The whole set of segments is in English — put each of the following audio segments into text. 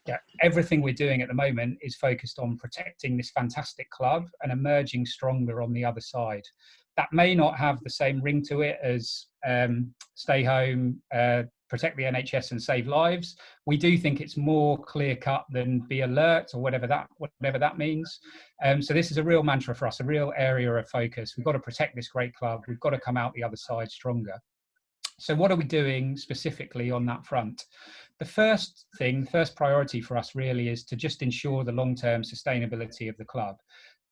Yeah, everything we're doing at the moment is focused on protecting this fantastic club and emerging stronger on the other side. That may not have the same ring to it as stay home, protect the NHS and save lives. We do think it's more clear cut than be alert or whatever that means. So this is a real mantra for us, a real area of focus. We've got to protect this great club. We've got to come out the other side stronger. So what are we doing specifically on that front? The first priority for us really is to just ensure the long-term sustainability of the club.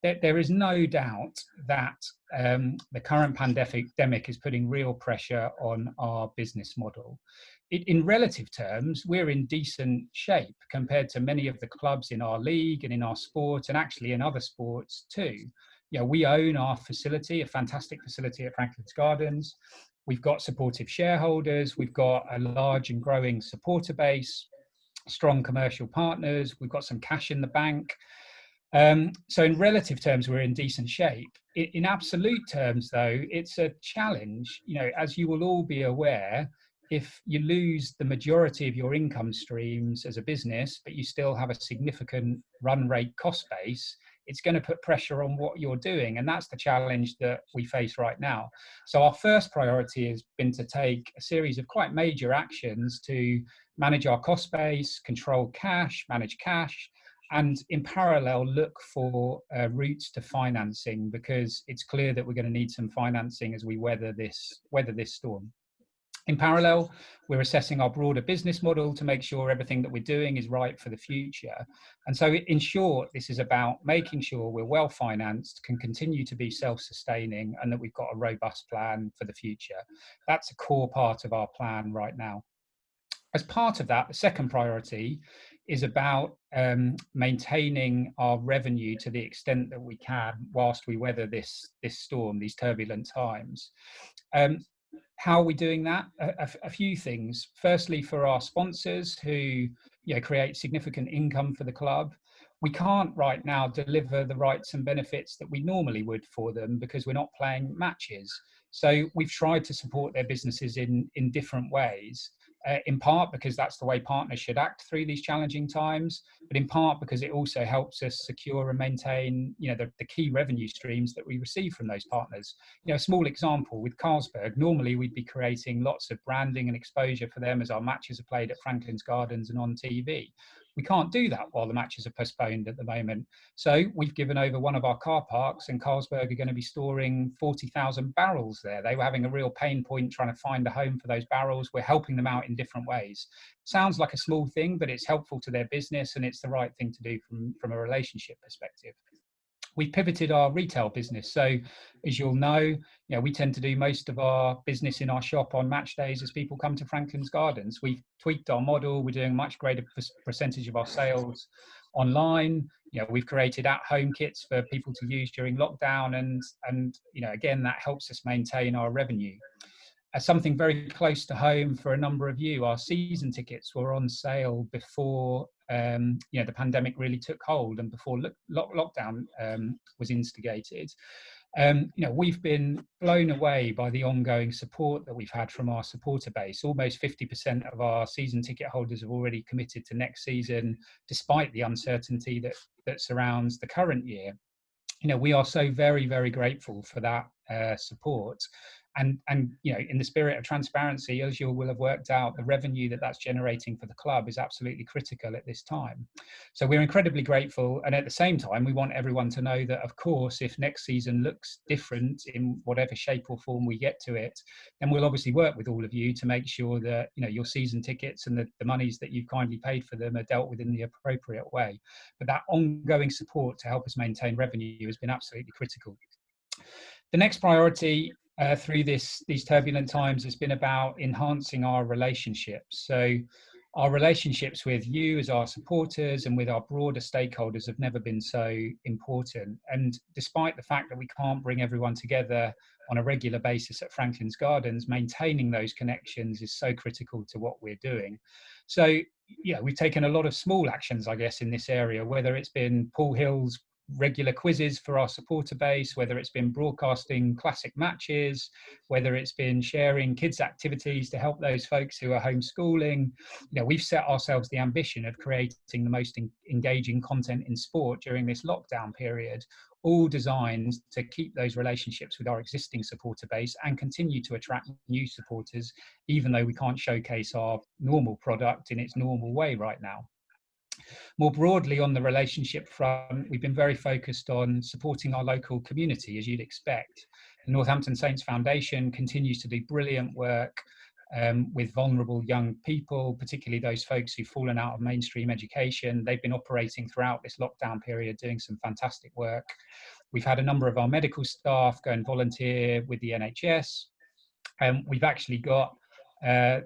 There is no doubt that the current pandemic is putting real pressure on our business model. In relative terms, we're in decent shape compared to many of the clubs in our league and in our sport, and actually in other sports too. We own our facility, a fantastic facility at Franklin's Gardens. We've got supportive shareholders. We've got a large and growing supporter base, strong commercial partners. We've got some cash in the bank. So in relative terms, we're in decent shape. In absolute terms, though, it's a challenge. As you will all be aware, if you lose the majority of your income streams as a business, but you still have a significant run rate cost base, it's going to put pressure on what you're doing. And that's the challenge that we face right now. So our first priority has been to take a series of quite major actions to manage our cost base, control cash, manage cash, and in parallel, look for routes to financing, because it's clear that we're going to need some financing as we weather this storm. In parallel, we're assessing our broader business model to make sure everything that we're doing is right for the future. And so in short, this is about making sure we're well financed, can continue to be self-sustaining, and that we've got a robust plan for the future. That's a core part of our plan right now. As part of that, the second priority is about maintaining our revenue to the extent that we can whilst we weather this storm, these turbulent times. How are we doing that? A few things. Firstly, for our sponsors who create significant income for the club, we can't right now deliver the rights and benefits that we normally would for them because we're not playing matches. So we've tried to support their businesses in different ways. In part because that's the way partners should act through these challenging times, but in part because it also helps us secure and maintain, the key revenue streams that we receive from those partners. A small example with Carlsberg, normally we'd be creating lots of branding and exposure for them as our matches are played at Franklin's Gardens and on TV. We can't do that while the matches are postponed at the moment. So we've given over one of our car parks, and Carlsberg are going to be storing 40,000 barrels there. They were having a real pain point trying to find a home for those barrels. We're helping them out in different ways. Sounds like a small thing, but it's helpful to their business, and it's the right thing to do from a relationship perspective. We've pivoted our retail business. So as you'll know, we tend to do most of our business in our shop on match days as people come to Franklin's Gardens. We've tweaked our model. We're doing a much greater percentage of our sales online. We've created at-home kits for people to use during lockdown. And again, that helps us maintain our revenue. As something very close to home for a number of you, our season tickets were on sale before the pandemic really took hold and before lockdown was instigated. We've been blown away by the ongoing support that we've had from our supporter base. Almost 50% of our season ticket holders have already committed to next season, despite the uncertainty that surrounds the current year. We are so very, very grateful for that support. And in the spirit of transparency, as you will have worked out, the revenue that's generating for the club is absolutely critical at this time. So we're incredibly grateful. And at the same time, we want everyone to know that, of course, if next season looks different in whatever shape or form we get to it, then we'll obviously work with all of you to make sure that your season tickets and the monies that you've kindly paid for them are dealt with in the appropriate way. But that ongoing support to help us maintain revenue has been absolutely critical. The next priority through these turbulent times has been about enhancing our relationships. So our relationships with you as our supporters and with our broader stakeholders have never been so important. And despite the fact that we can't bring everyone together on a regular basis at Franklin's Gardens, maintaining those connections is so critical to what we're doing. So we've taken a lot of small actions, I guess, in this area, whether it's been Paul Hill's regular quizzes for our supporter base, whether it's been broadcasting classic matches, whether it's been sharing kids' activities to help those folks who are homeschooling. We've set ourselves the ambition of creating the most engaging content in sport during this lockdown period, all designed to keep those relationships with our existing supporter base and continue to attract new supporters, even though we can't showcase our normal product in its normal way right now. More broadly, on the relationship front, we've been very focused on supporting our local community, as you'd expect. The Northampton Saints Foundation continues to do brilliant work with vulnerable young people, particularly those folks who've fallen out of mainstream education. They've been operating throughout this lockdown period, doing some fantastic work. We've had a number of our medical staff go and volunteer with the NHS. We've actually got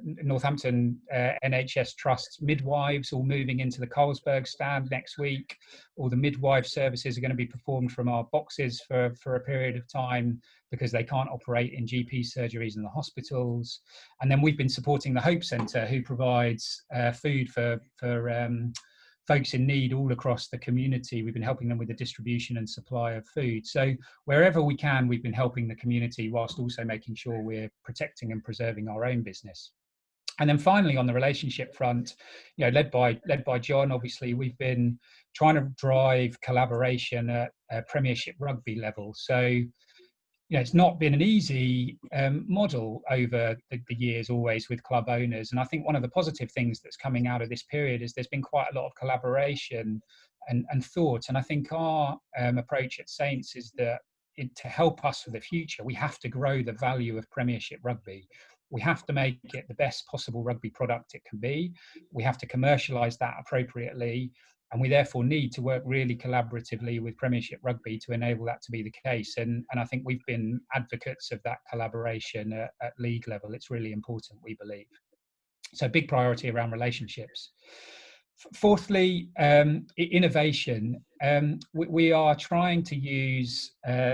Northampton NHS Trust's midwives all moving into the Carlsberg stand next week. All the midwife services are going to be performed from our boxes for a period of time because they can't operate in GP surgeries in the hospitals. And then we've been supporting the Hope Centre, who provides food for folks in need all across the community. We've been helping them with the distribution and supply of food. So wherever we can, we've been helping the community whilst also making sure we're protecting and preserving our own business. And then finally, on the relationship front, led by John, obviously, we've been trying to drive collaboration at Premiership Rugby level. So it's not been an easy model over the years, always with club owners. And I think one of the positive things that's coming out of this period is there's been quite a lot of collaboration and thought. And I think our approach at Saints is that to help us for the future, we have to grow the value of Premiership Rugby. We have to make it the best possible rugby product it can be. We have to commercialise that appropriately. And we therefore need to work really collaboratively with Premiership Rugby to enable that to be the case. And I think we've been advocates of that collaboration at league level. It's really important, we believe. So big priority around relationships. Fourthly, innovation. We are trying to use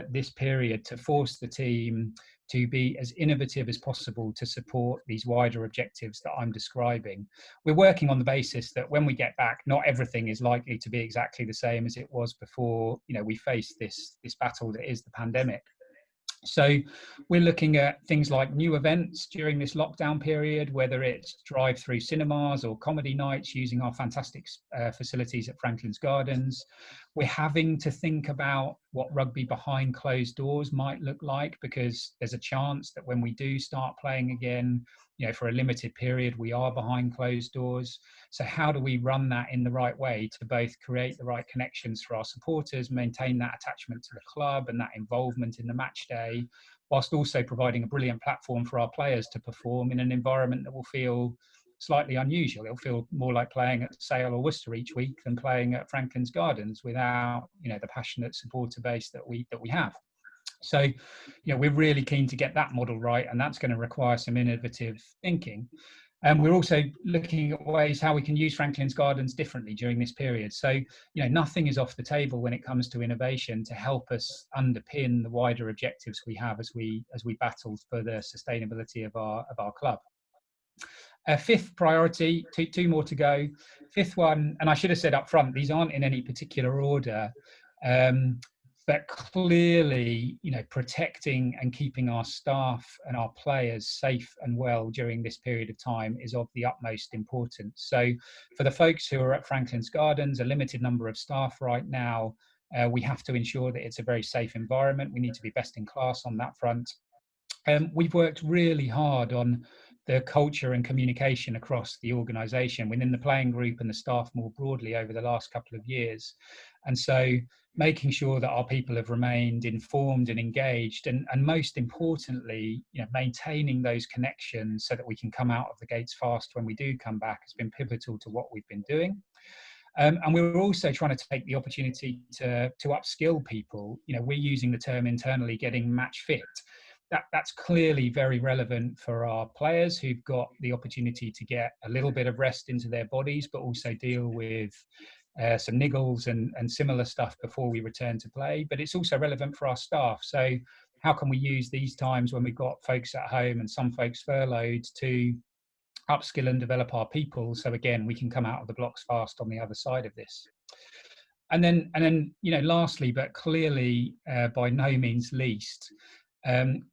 this period to force the team to be as innovative as possible to support these wider objectives that I'm describing. We're working on the basis that when we get back, not everything is likely to be exactly the same as it was before, we faced this battle that is the pandemic. So we're looking at things like new events during this lockdown period, whether it's drive-through cinemas or comedy nights using our fantastic facilities at Franklin's Gardens. We're having to think about what rugby behind closed doors might look like, because there's a chance that when we do start playing again, for a limited period, we are behind closed doors. So how do we run that in the right way to both create the right connections for our supporters, maintain that attachment to the club and that involvement in the match day, whilst also providing a brilliant platform for our players to perform in an environment that will feel slightly unusual. It'll feel more like playing at Sale or Worcester each week than playing at Franklin's Gardens without, the passionate supporter base that we have. So, we're really keen to get that model right, and that's going to require some innovative thinking. And we're also looking at ways how we can use Franklin's Gardens differently during this period. So, nothing is off the table when it comes to innovation to help us underpin the wider objectives we have as we battle for the sustainability of our club. Fifth priority, two more to go. Fifth one, and I should have said up front, these aren't in any particular order. But clearly, protecting and keeping our staff and our players safe and well during this period of time is of the utmost importance. So for the folks who are at Franklin's Gardens, a limited number of staff right now, we have to ensure that it's a very safe environment. We need to be best in class on that front. We've worked really hard on the culture and communication across the organisation within the playing group and the staff more broadly over the last couple of years. And so making sure that our people have remained informed and engaged, and most importantly, maintaining those connections so that we can come out of the gates fast when we do come back has been pivotal to what we've been doing. And we're also trying to take the opportunity to upskill people. We're using the term internally getting match fit. That's clearly very relevant for our players who've got the opportunity to get a little bit of rest into their bodies, but also deal with some niggles and similar stuff before we return to play. But it's also relevant for our staff. So how can we use these times when we've got folks at home and some folks furloughed to upskill and develop our people, so again we can come out of the blocks fast on the other side of this? And then, lastly, but clearly by no means least,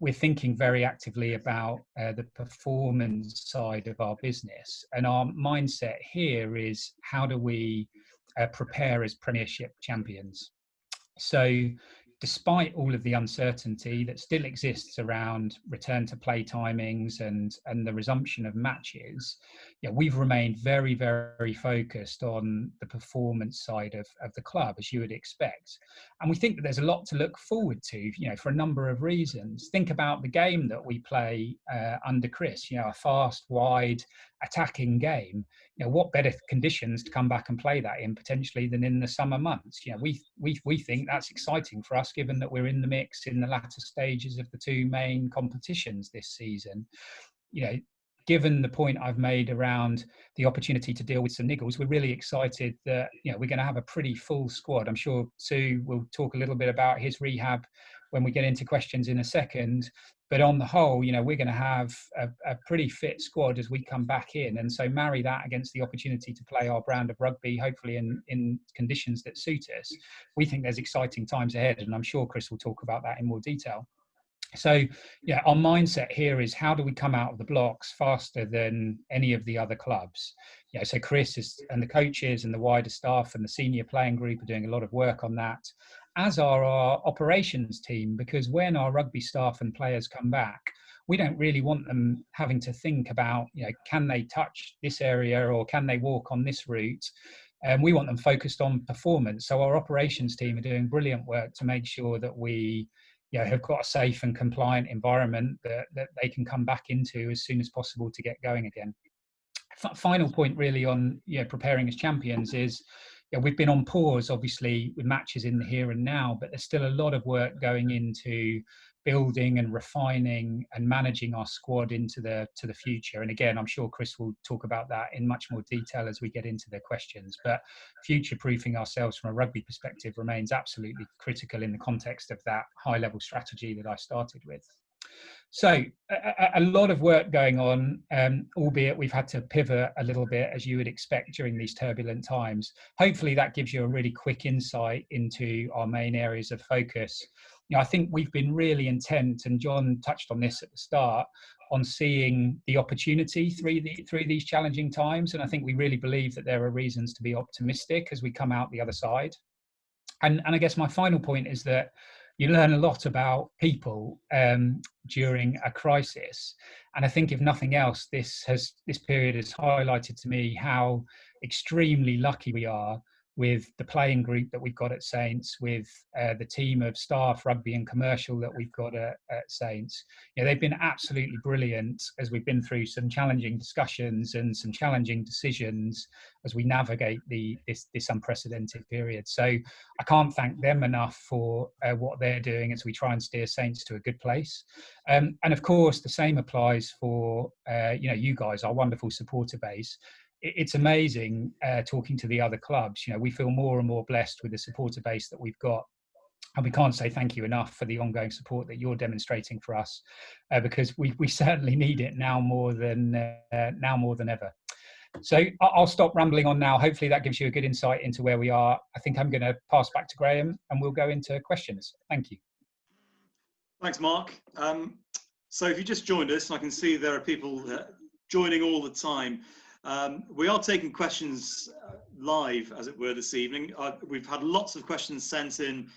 we're thinking very actively about the performance side of our business. And our mindset here is, how do we prepare as Premiership champions? So despite all of the uncertainty that still exists around return to play timings and the resumption of matches, we've remained very, very focused on the performance side of the club, as you would expect. And we think that there's a lot to look forward to, for a number of reasons. Think about the game that we play under Chris, a fast, wide, attacking game. What better conditions to come back and play that in potentially than in the summer months? We think that's exciting for us, given that we're in the mix in the latter stages of the two main competitions this season. Given the point I've made around the opportunity to deal with some niggles, we're really excited that we're going to have a pretty full squad. I'm sure Sue will talk a little bit about his rehab when we get into questions in a second. But on the whole, we're going to have a pretty fit squad as we come back in. And so marry that against the opportunity to play our brand of rugby, hopefully in conditions that suit us. We think there's exciting times ahead. And I'm sure Chris will talk about that in more detail. So, our mindset here is, how do we come out of the blocks faster than any of the other clubs? So Chris and the coaches and the wider staff and the senior playing group are doing a lot of work on that, as are our operations team, because when our rugby staff and players come back, we don't really want them having to think about, can they touch this area or can they walk on this route? And we want them focused on performance. So our operations team are doing brilliant work to make sure that we have got a safe and compliant environment that they can come back into as soon as possible to get going again. Final point really on preparing as champions is, we've been on pause, obviously, with matches in the here and now, but there's still a lot of work going into building and refining and managing our squad into the future. And again, I'm sure Chris will talk about that in much more detail as we get into the questions. But future-proofing ourselves from a rugby perspective remains absolutely critical in the context of that high-level strategy that I started with. So a lot of work going on, albeit we've had to pivot a little bit, as you would expect during these turbulent times. Hopefully that gives you a really quick insight into our main areas of focus. I think we've been really intent, and John touched on this at the start, on seeing the opportunity through these challenging times. And I think we really believe that there are reasons to be optimistic as we come out the other side. And I guess my final point is that you learn a lot about people during a crisis. And I think, if nothing else, this period has highlighted to me how extremely lucky we are with the playing group that we've got at Saints, with the team of staff, rugby and commercial, that we've got at Saints. They've been absolutely brilliant as we've been through some challenging discussions and some challenging decisions as we navigate this unprecedented period. So I can't thank them enough for what they're doing as we try and steer Saints to a good place. And of course, the same applies for you guys, our wonderful supporter base. It's amazing talking to the other clubs. We feel more and more blessed with the supporter base that we've got. And we can't say thank you enough for the ongoing support that you're demonstrating for us, because we certainly need it now more than ever. So I'll stop rambling on now. Hopefully that gives you a good insight into where we are. I think I'm going to pass back to Graham and we'll go into questions. Thank you. Thanks, Mark. So if you just joined us, and I can see there are people joining all the time, we are taking questions live, as it were, this evening. We've had lots of questions sent in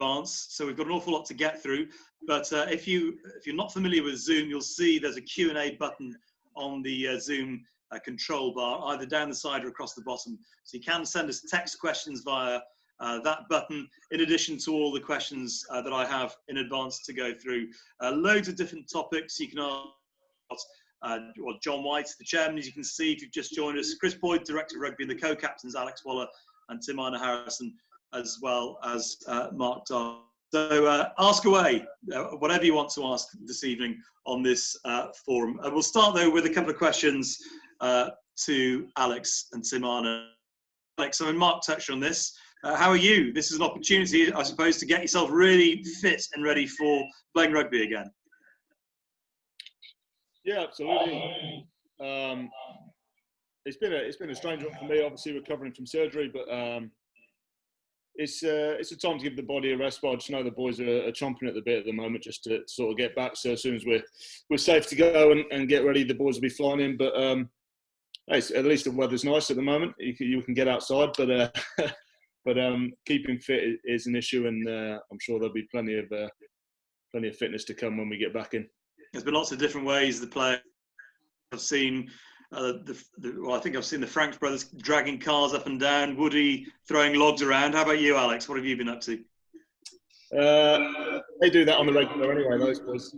advance, so we've got an awful lot to get through. But if you're not familiar with Zoom, you'll see there's a Q&A button on the Zoom control bar, either down the side or across the bottom. So you can send us text questions via that button, in addition to all the questions that I have in advance to go through. Loads of different topics you can ask. John White, the chairman, as you can see, if you've just joined us, Chris Boyd, director of rugby, and the co-captains Alex Waller and Teimana Harrison, as well as Mark Darbon. So ask away, whatever you want to ask this evening on this forum. We'll start though with a couple of questions to Alex and Teimana. Alex, I mean, Mark touched on this. How are you? This is an opportunity, I suppose, to get yourself really fit and ready for playing rugby again. Yeah, absolutely. It's been a strange one for me, obviously recovering from surgery, but it's a time to give the body a rest. But I just know the boys are chomping at the bit at the moment just to sort of get back. So as soon as we're safe to go and get ready, the boys will be flying in. But at least the weather's nice at the moment. You can get outside, but keeping fit is an issue, and I'm sure there'll be plenty of fitness to come when we get back in. There's been lots of different ways the players have seen. I think I've seen the Franks brothers dragging cars up and down, Woody throwing logs around. How about you, Alex? What have you been up to? They do that on the regular anyway, those boys.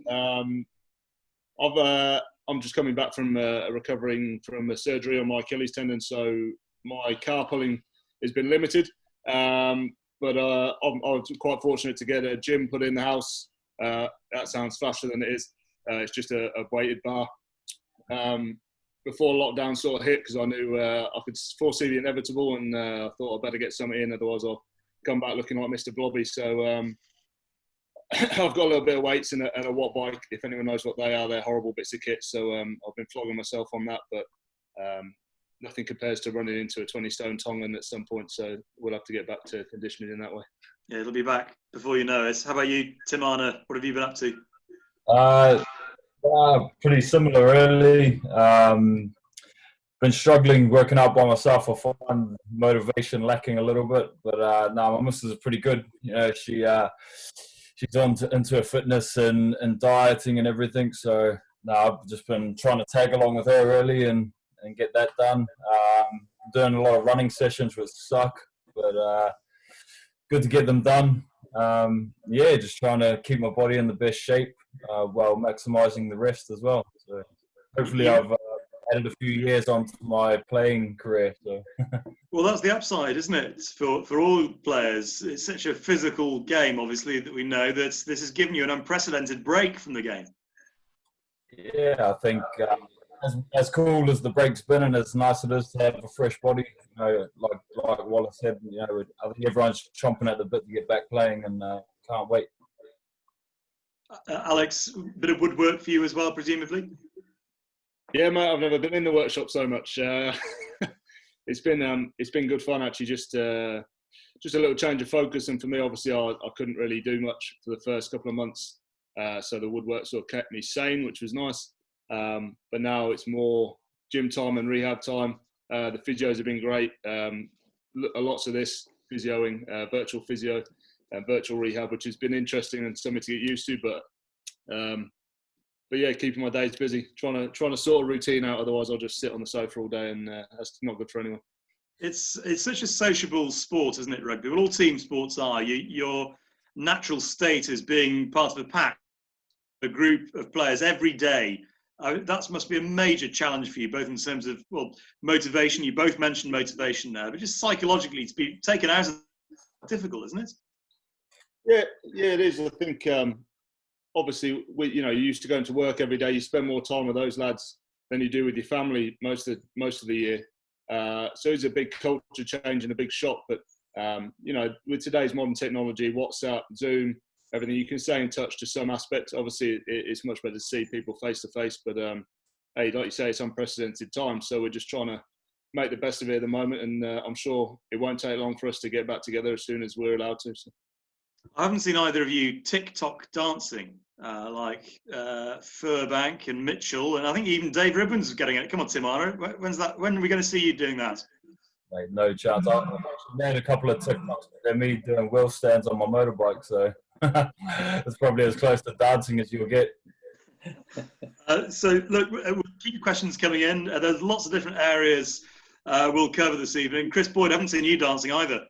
I'm just coming back from recovering from a surgery on my Achilles tendon, so my car pulling has been limited. But I was quite fortunate to get a gym put in the house. That sounds faster than it is. It's just a weighted bar. Before lockdown sort of hit, because I knew I could foresee the inevitable, and I thought I'd better get something in, otherwise I'll come back looking like Mr. Blobby. So I've got a little bit of weights and a watt bike. If anyone knows what they are, they're horrible bits of kit. So I've been flogging myself on that, but nothing compares to running into a 20-stone Tongan at some point. So we'll have to get back to conditioning in that way. Yeah, it'll be back before you know it. How about you, Teimana? What have you been up to? Pretty similar, really. Been struggling working out by myself. I find motivation lacking a little bit, but my missus is pretty good. You know, she's into her fitness and dieting and everything. So I've just been trying to tag along with her really and get that done. Doing a lot of running sessions, which suck, but good to get them done. Just trying to keep my body in the best shape while maximising the rest as well. So hopefully I've added a few years onto my playing career. So. Well, that's the upside, isn't it? For all players, it's such a physical game, obviously, that we know that this has given you an unprecedented break from the game. Yeah, I think as cool as the break's been, and as nice it is to have a fresh body, you know, like Wallace said, you know, I think everyone's chomping at the bit to get back playing, and can't wait. Alex, a bit of woodwork for you as well, presumably? Yeah, mate, I've never been in the workshop so much. It's been good fun, actually, just a little change of focus. And for me, obviously, I couldn't really do much for the first couple of months. So the woodwork sort of kept me sane, which was nice. But now it's more gym time and rehab time. The physios have been great. Lots of this physioing, virtual physio and virtual rehab, which has been interesting and something to get used to. But yeah, keeping my days busy, trying to sort a routine out. Otherwise, I'll just sit on the sofa all day, and that's not good for anyone. It's such a sociable sport, isn't it, rugby? Well, all team sports are. Your natural state is being part of a pack, a group of players every day. That must be a major challenge for you, both in terms of motivation. You both mentioned motivation there, but just psychologically to be taken out is difficult, isn't it? Yeah, it is. I think obviously you used to going to work every day. You spend more time with those lads than you do with your family most of the year. So it's a big culture change and a big shock. But with today's modern technology, WhatsApp, Zoom, everything, you can stay in touch to some aspect. Obviously, it's much better to see people face to face. But hey, like you say, it's unprecedented time. So we're just trying to make the best of it at the moment. And I'm sure it won't take long for us to get back together as soon as we're allowed to. So. I haven't seen either of you TikTok dancing like Furbank and Mitchell, and I think even Dave Ribbons is getting it. Come on, Teimana, when's that? When are we going to see you doing that? Mate, no chance. I've actually made a couple of TikToks. They're me doing wheel stands on my motorbike, so it's probably as close to dancing as you'll get. So look, we'll keep your questions coming in. There's lots of different areas we'll cover this evening. Chris Boyd, I haven't seen you dancing either.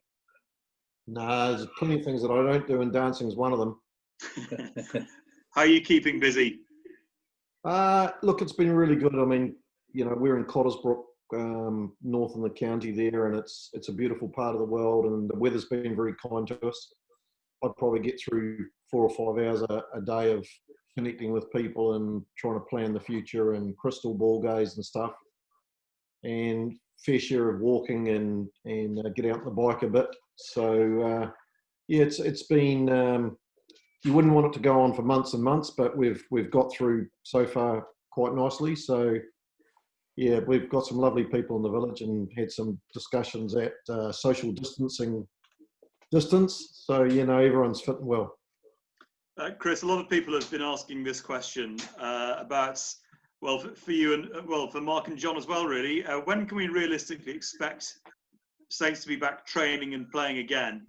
No, there's plenty of things that I don't do, and dancing is one of them. How are you keeping busy? Look, it's been really good. I mean, we're in Cottersbrook, north in the county there, and it's a beautiful part of the world, and the weather's been very kind to us. I'd probably get through 4 or 5 hours a day of connecting with people and trying to plan the future and crystal ball gaze and stuff, and fair share of walking and get out on the bike a bit. So it's been you wouldn't want it to go on for months and months, but we've got through so far quite nicely. So yeah, we've got some lovely people in the village and had some discussions at social distancing distance. So, everyone's fitting well. Chris, a lot of people have been asking this question about, well, for you and, well, for Mark and John as well, really. When can we realistically expect Saints to be back training and playing again?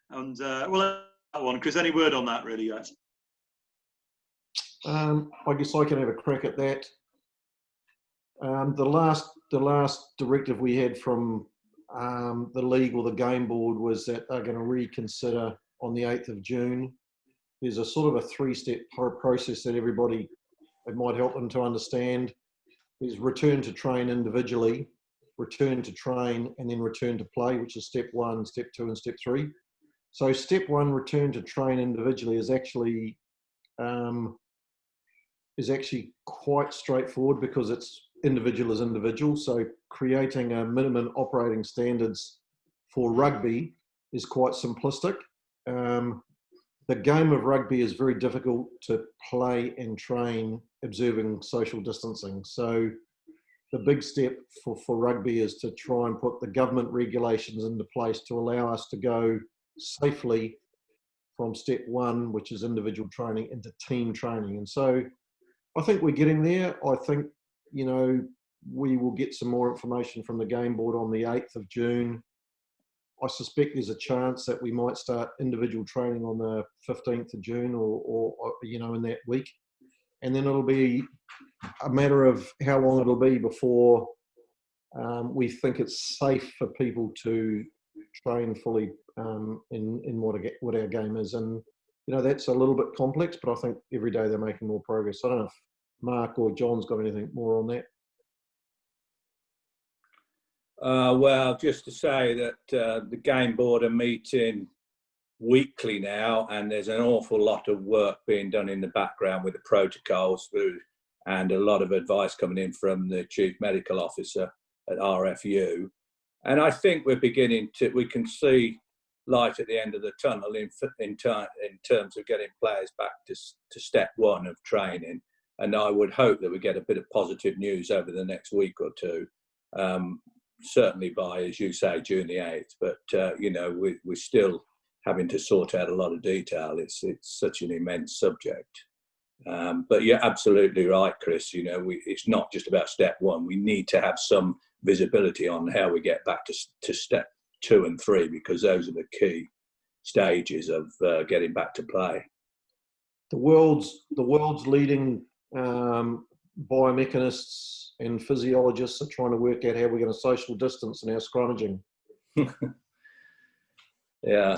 And, well, that one, Chris, any word on that, really? I guess I can have a crack at that. The last directive we had from the league or the game board was that they're going to reconsider on the 8th of June. There's a sort of a 3-step process that everybody, it might help them to understand. There's return to train individually, return to train, and then return to play, which is step 1, step 2, and step 3. So step 1, return to train individually, is actually quite straightforward because it's individual as individual. So creating a minimum operating standards for rugby is quite simplistic. The game of rugby is very difficult to play and train observing social distancing. So the big step for rugby is to try and put the government regulations into place to allow us to go safely from step 1, which is individual training, into team training. And so I think we're getting there. I think, we will get some more information from the game board on the 8th of June. I suspect there's a chance that we might start individual training on the 15th of June or in that week. And then it'll be a matter of how long it'll be before we think it's safe for people to train fully in what our game is. And, that's a little bit complex, but I think every day they're making more progress. I don't know if Mark or John's got anything more on that. Well, just to say that the game board are meeting weekly now, and there's an awful lot of work being done in the background with the protocols and a lot of advice coming in from the Chief Medical Officer at RFU. And I think we can see light at the end of the tunnel in terms of getting players back to step 1 of training. And I would hope that we get a bit of positive news over the next week or two. Certainly by, as you say, June the 8th, but we're still having to sort out a lot of detail. It's such an immense subject. But you're absolutely right, Chris. It's not just about step 1. We need to have some visibility on how we get back to step 2 and 3, because those are the key stages of getting back to play. The world's leading biomechanists and physiologists are trying to work out how we're going to social distance in our scrummaging. Yeah.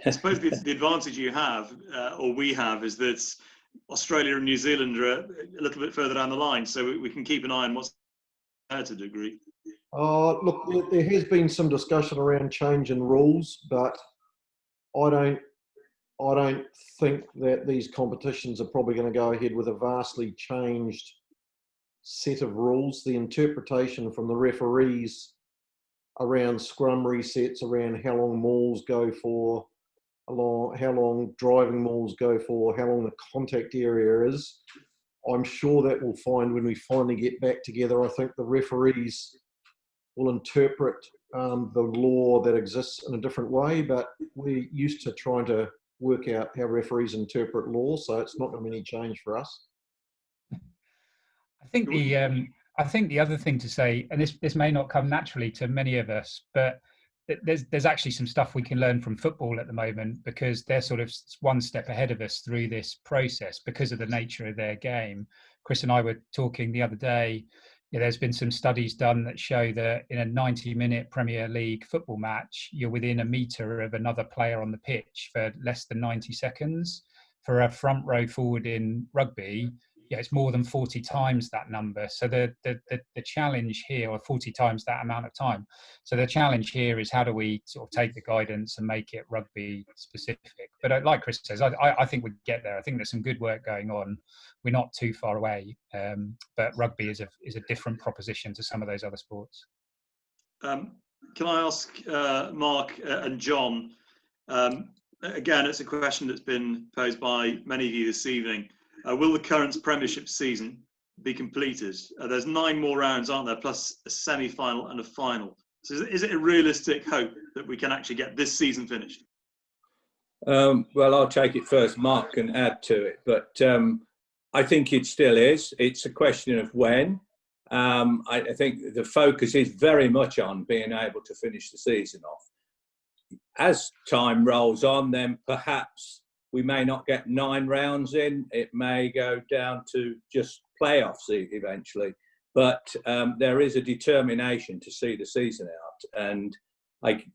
I suppose the advantage you have, or we have, is that Australia and New Zealand are a little bit further down the line, so we can keep an eye on what's there to a degree. Look, there has been some discussion around change in rules, but I don't think that these competitions are probably going to go ahead with a vastly changed set of rules. The interpretation from the referees around scrum resets, around how long mauls go for, how long driving mauls go for, how long the contact area is, I'm sure that we'll find when we finally get back together. I think the referees will interpret the law that exists in a different way, but we're used to trying to work out how referees interpret law, so it's not going to be any change for us. I think the other thing to say, and this may not come naturally to many of us, but there's actually some stuff we can learn from football at the moment, because they're sort of one step ahead of us through this process because of the nature of their game. Chris and I were talking the other day. There's been some studies done that show that in a 90-minute Premier League football match, you're within a metre of another player on the pitch for less than 90 seconds. For a front row forward in rugby, it's more than 40 times that number. So the challenge here, or 40 times that amount of time. So the challenge here is how do we sort of take the guidance and make it rugby specific? But like Chris says, I think we get there. I think there's some good work going on. We're not too far away, but rugby is a different proposition to some of those other sports. Can I ask Mark and John, again, it's a question that's been posed by many of you this evening. Will the current Premiership season be completed? There's 9 more rounds, aren't there, plus a semi-final and a final. So is it a realistic hope that we can actually get this season finished? Well, I'll take it first. Mark can add to it, but I think it still is. It's a question of when. I think the focus is very much on being able to finish the season off. As time rolls on, then perhaps we may not get 9 rounds in. It may go down to just playoffs eventually. But there is a determination to see the season out. And I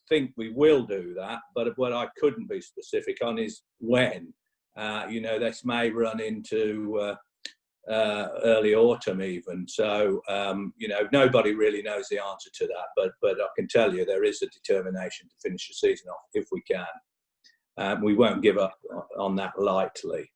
think we will do that. But what I couldn't be specific on is when. This may run into early autumn even. So, nobody really knows the answer to that. But I can tell you there is a determination to finish the season off if we can. We won't give up on that lightly.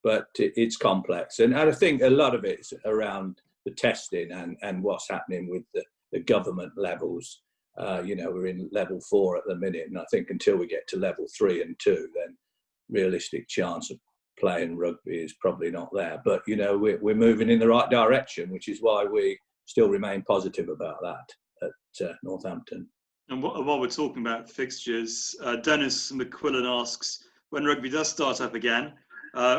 But it's complex. And I think a lot of it's around the testing and what's happening with the government levels. We're in level 4 at the minute. And I think until we get to level 3 and 2, then realistic chance of playing rugby is probably not there. But, we're moving in the right direction, which is why we still remain positive about that at Northampton. And while we're talking about fixtures, Dennis McQuillan asks, when rugby does start up again,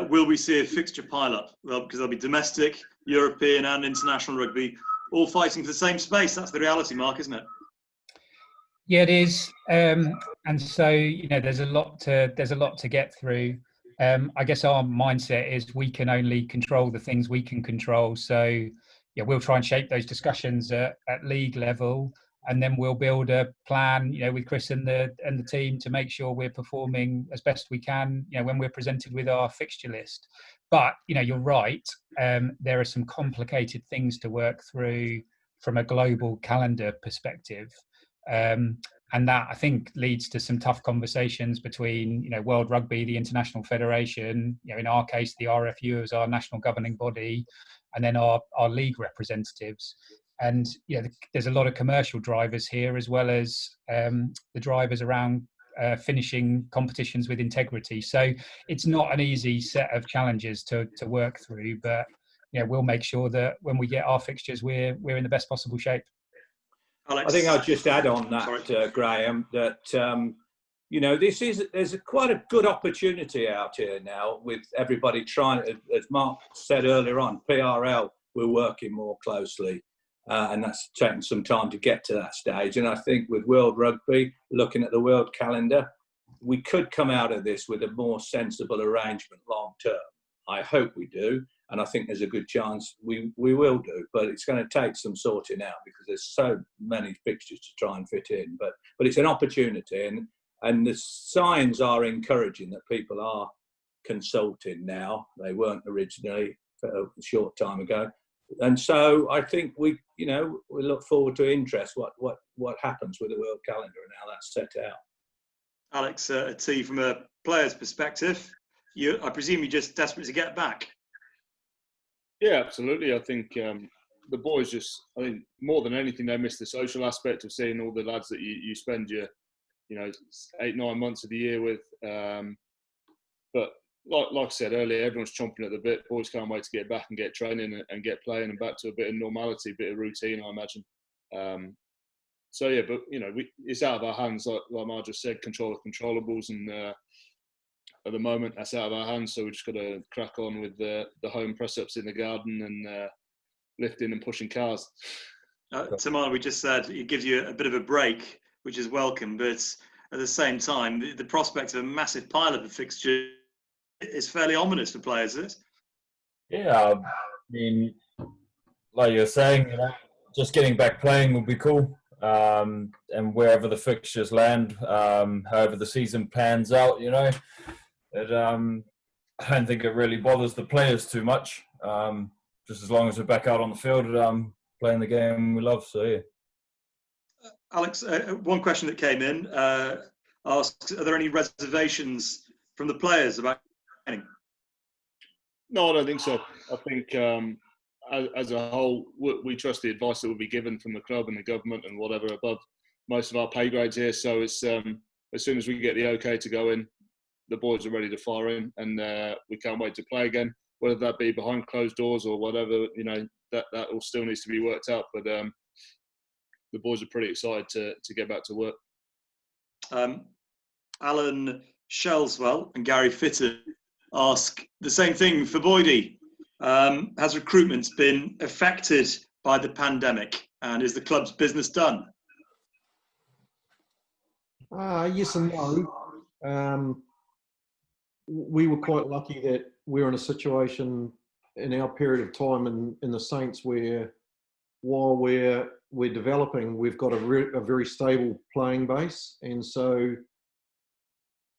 will we see a fixture pile-up? Well, because there'll be domestic, European and international rugby all fighting for the same space. That's the reality, Mark, isn't it? Yeah, it is. And so, there's a lot to get through. I guess our mindset is we can only control the things we can control. So, we'll try and shape those discussions at league level, and then we'll build a plan, with Chris and the team to make sure we're performing as best we can, when we're presented with our fixture list. But, you're right. There are some complicated things to work through from a global calendar perspective. And that, I think, leads to some tough conversations between, World Rugby, the International Federation, in our case, the RFU as our national governing body, and then our league representatives. And there's a lot of commercial drivers here, as well as the drivers around finishing competitions with integrity. So it's not an easy set of challenges to work through, but we'll make sure that when we get our fixtures, we're in the best possible shape. Alex? I think I'll just add on that, Graham, that there's quite a good opportunity out here now with everybody trying, as Mark said earlier on, PRL, we're working more closely. And that's taken some time to get to that stage. And I think with World Rugby, looking at the world calendar, we could come out of this with a more sensible arrangement long term. I hope we do. And I think there's a good chance we will do. But it's going to take some sorting out because there's so many fixtures to try and fit in. But it's an opportunity. And the signs are encouraging that people are consulting now. They weren't originally a short time ago. And so I think we look forward to interest what happens with the world calendar and how that's set out. Alex, T, from a player's perspective, I presume you're just desperate to get back. Yeah, absolutely. I think the boys I think more than anything, they miss the social aspect of seeing all the lads that you spend your 8-9 months of the year with. But like I said earlier, everyone's chomping at the bit. Boys can't wait to get back and get training and get playing and back to a bit of normality, a bit of routine, I imagine. So yeah, but it's out of our hands. Like Mark just said, control the controllables, and at the moment that's out of our hands. So we just got to crack on with the home press ups in the garden and lifting and pushing cars. Teimana, we just said it gives you a bit of a break, which is welcome, but at the same time, the prospect of a massive pile-up of fixtures is fairly ominous for players, isn't it? Yeah, I mean, like you're saying, just getting back playing will be cool. And wherever the fixtures land, however the season pans out, I don't think it really bothers the players too much. Just as long as we're back out on the field, playing the game we love. So yeah. Alex, one question that came in asks: are there any reservations from the players about training? No, I don't think so. I think as a whole, we trust the advice that will be given from the club and the government and whatever above most of our pay grades here. So it's as soon as we get the okay to go in, the boys are ready to fire in, and we can't wait to play again. Whether that be behind closed doors or whatever, that all still needs to be worked out. But the boys are pretty excited to get back to work. Alan Shelswell and Gary Fitton ask the same thing for Boydie. Has recruitment been affected by the pandemic, and is the club's business done? Yes and no. We were quite lucky that we're in a situation in our period of time in the Saints where, while we're developing, we've got a very stable playing base, and so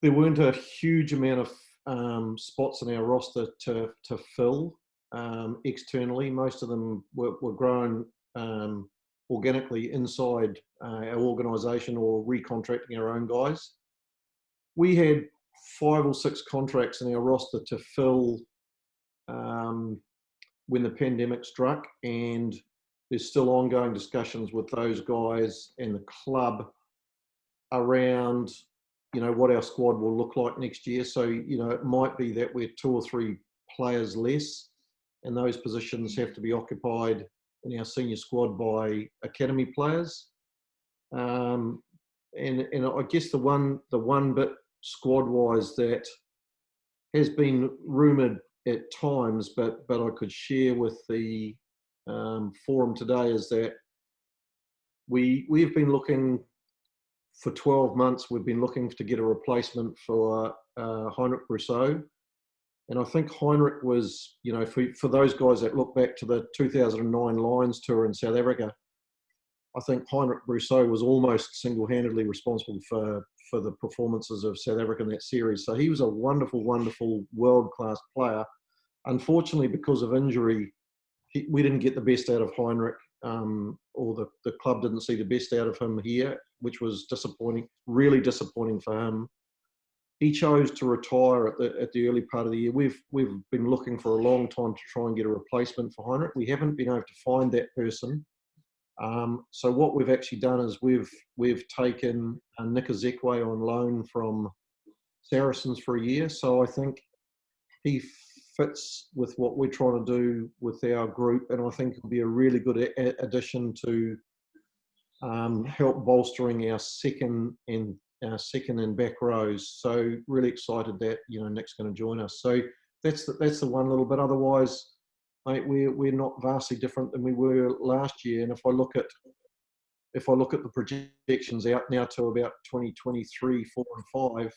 there weren't a huge amount of spots in our roster to fill externally. Most of them were grown organically inside our organisation or recontracting our own guys. We had 5 or 6 contracts in our roster to fill when the pandemic struck, and there's still ongoing discussions with those guys and the club around, what our squad will look like next year. So, it might be that we're 2 or 3 players less, and those positions have to be occupied in our senior squad by academy players. And I guess the one bit squad-wise that has been rumoured at times, but I could share with the forum today, is that we've been looking for 12 months. We've been looking to get a replacement for Heinrich Brousseau, and I think Heinrich was, for those guys that look back to the 2009 Lions tour in South Africa, I think Heinrich Brousseau was almost single-handedly responsible for the performances of South Africa in that series. So he was a wonderful, wonderful world-class player. Unfortunately, because of injury, we didn't get the best out of Heinrich, or the club didn't see the best out of him here, which was disappointing, really disappointing for him. He chose to retire at the early part of the year. We've been looking for a long time to try and get a replacement for Heinrich. We haven't been able to find that person. So what we've actually done is we've taken Nick Ezekwe on loan from Saracens for a year. So I think he fits with what we're trying to do with our group, and I think it'll be a really good addition to help bolstering our second and back rows. So really excited that Nick's going to join us. So that's the one little bit. Otherwise, mate, we're not vastly different than we were last year. And if I look at the projections out now to about 2023, 4 and 5,